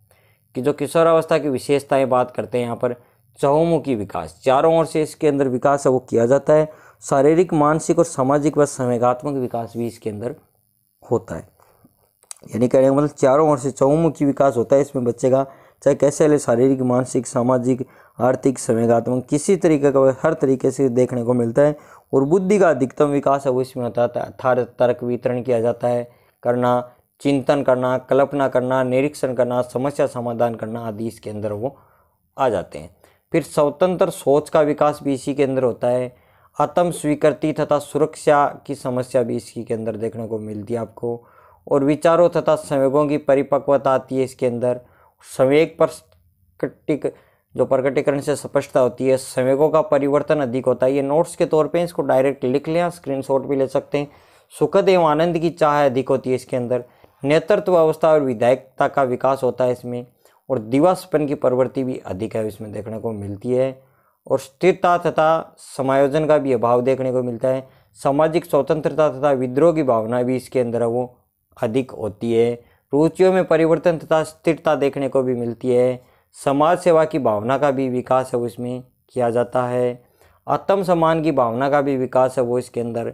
कि जो किशोरावस्था की विशेषताएं बात करते हैं यहाँ पर, चहुमुखी विकास, चारों ओर से इसके अंदर विकास है वो किया जाता है। शारीरिक, मानसिक और सामाजिक व संवेगात्मक विकास भी इसके अंदर होता है। यानी कहने का मतलब चारों ओर से चहुमुखी विकास होता है इसमें बच्चे का, चाहे कैसे ले, शारीरिक, मानसिक, सामाजिक, आर्थिक, संवेगात्मक, किसी तरीके का, हर तरीके से देखने को मिलता है। और बुद्धि का अधिकतम विकास है वो इसमें होता है। तर्क वितरण किया जाता है, करना, चिंतन करना, कल्पना करना, निरीक्षण करना, समस्या समाधान करना आदि इसके अंदर वो आ जाते हैं। फिर स्वतंत्र सोच का विकास भी इसी के अंदर होता है। आत्म स्वीकृति तथा सुरक्षा की समस्या भी इसी के अंदर देखने को मिलती है आपको। और विचारों तथा संवेगों की परिपक्वता आती है इसके अंदर। संवेग जो प्रकटीकरण से स्पष्टता होती है, संवेगों का परिवर्तन अधिक होता है। ये नोट्स के तौर पे इसको डायरेक्ट लिख लें, स्क्रीनशॉट भी ले सकते हैं। सुखद एवं आनंद की चाह अधिक होती है इसके अंदर। नेतृत्व अवस्था और विधायकता का विकास होता है इसमें। और दिवास्पन की प्रवृत्ति भी अधिक है इसमें देखने को मिलती है। और स्थिरता तथा समायोजन का भी अभाव देखने को मिलता है। सामाजिक स्वतंत्रता तथा विद्रोह की भावना भी इसके अंदर वो अधिक होती है। रुचियों में परिवर्तन तथा स्थिरता देखने को भी मिलती है। समाज सेवा की भावना का भी विकास है वो इसमें किया जाता है। आत्म सम्मान की भावना का भी विकास है वो इसके अंदर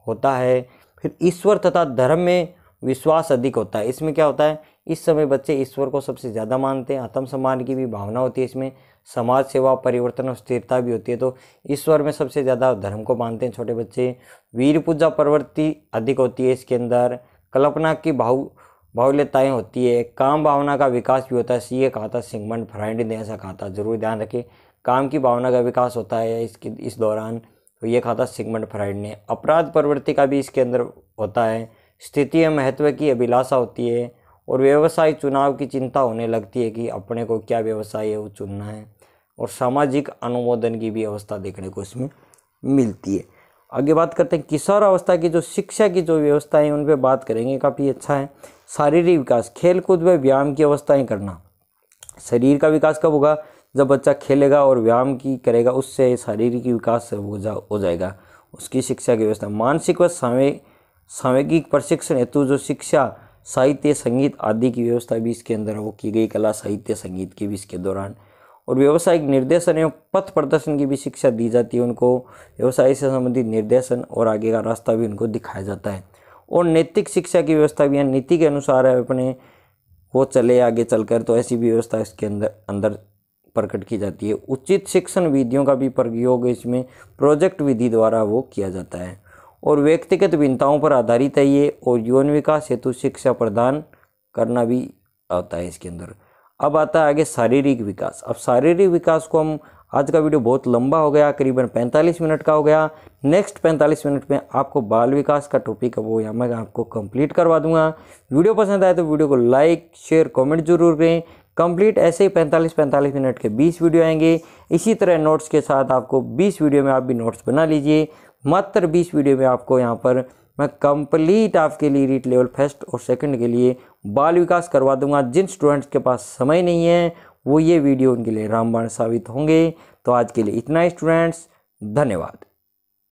होता है। फिर ईश्वर तथा धर्म में विश्वास अधिक होता है। इसमें क्या होता है, इस समय बच्चे ईश्वर को सबसे ज़्यादा मानते हैं। आत्म सम्मान की भी भावना होती है इसमें। समाज सेवा, परिवर्तन और स्थिरता भी होती है। तो ईश्वर में सबसे ज़्यादा धर्म को मानते हैं छोटे बच्चे। वीर पूजा प्रवृत्ति अधिक होती है इसके अंदर। कल्पना की बाहुल्यताएँ होती है। काम भावना का विकास भी होता है। ये कहा था सिगमंड फ्राइड ने, ऐसा कहा था, जरूर ध्यान रखें। काम की भावना का विकास होता है इस दौरान, तो ये कहा था सिगमंड फ्राइड ने। अपराध प्रवृत्ति का भी इसके अंदर होता है। स्थिति एवं महत्व की अभिलाषा होती है। और व्यवसाय चुनाव की चिंता होने लगती है कि अपने को क्या व्यवसाय है वो चुनना है। और सामाजिक अनुमोदन की भी अवस्था देखने को इसमें मिलती है। आगे बात करते हैं किशोर अवस्था की जो शिक्षा की जो व्यवस्था है उन पर बात करेंगे, काफ़ी अच्छा है। शारीरिक विकास, खेल कूद व व्यायाम की अवस्थाएं करना। शरीर का विकास कब होगा? जब बच्चा खेलेगा और व्यायाम की करेगा, उससे शारीरिक विकास हो जाएगा। उसकी शिक्षा की व्यवस्था। मानसिक व सामयिक प्रशिक्षण हेतु जो शिक्षा, साहित्य, संगीत आदि की व्यवस्था भी इसके अंदर वो की गई। कला, साहित्य, संगीत की भी इसके दौरान। और व्यवसायिक निर्देशन एवं पथ प्रदर्शन की भी शिक्षा दी जाती है उनको। व्यवसाय से संबंधित निर्देशन और आगे का रास्ता भी उनको दिखाया जाता है। और नैतिक शिक्षा की व्यवस्था भी है, नीति के अनुसार अपने वो चले आगे चलकर, तो ऐसी भी व्यवस्था इसके अंदर प्रकट की जाती है। उचित शिक्षण विधियों का भी प्रयोग इसमें प्रोजेक्ट विधि द्वारा वो किया जाता है। और व्यक्तिगत भिन्नताओं पर आधारित है ये। और यौन विकास हेतु शिक्षा प्रदान करना भी आता है इसके अंदर। अब आता है आगे शारीरिक विकास। अब शारीरिक विकास को हम, आज का वीडियो बहुत लंबा हो गया, करीबन 45 मिनट का हो गया। नेक्स्ट 45 मिनट में आपको बाल विकास का टॉपिक है वो यहाँ मैं आपको कंप्लीट करवा दूंगा। वीडियो पसंद आए तो वीडियो को लाइक, शेयर, कमेंट जरूर करें। कंप्लीट ऐसे ही 45 मिनट के 20 वीडियो आएंगे। इसी तरह नोट्स के साथ आपको 20 वीडियो में आप भी नोट्स बना लीजिए। मात्र 20 वीडियो में आपको यहाँ पर मैं कंप्लीट आपके लिए रीट लेवल फर्स्ट और सेकंड के लिए बाल विकास करवा दूंगा। जिन स्टूडेंट्स के पास समय नहीं है वो ये वीडियो उनके लिए रामबाण साबित होंगे। तो आज के लिए इतना ही स्टूडेंट्स, धन्यवाद।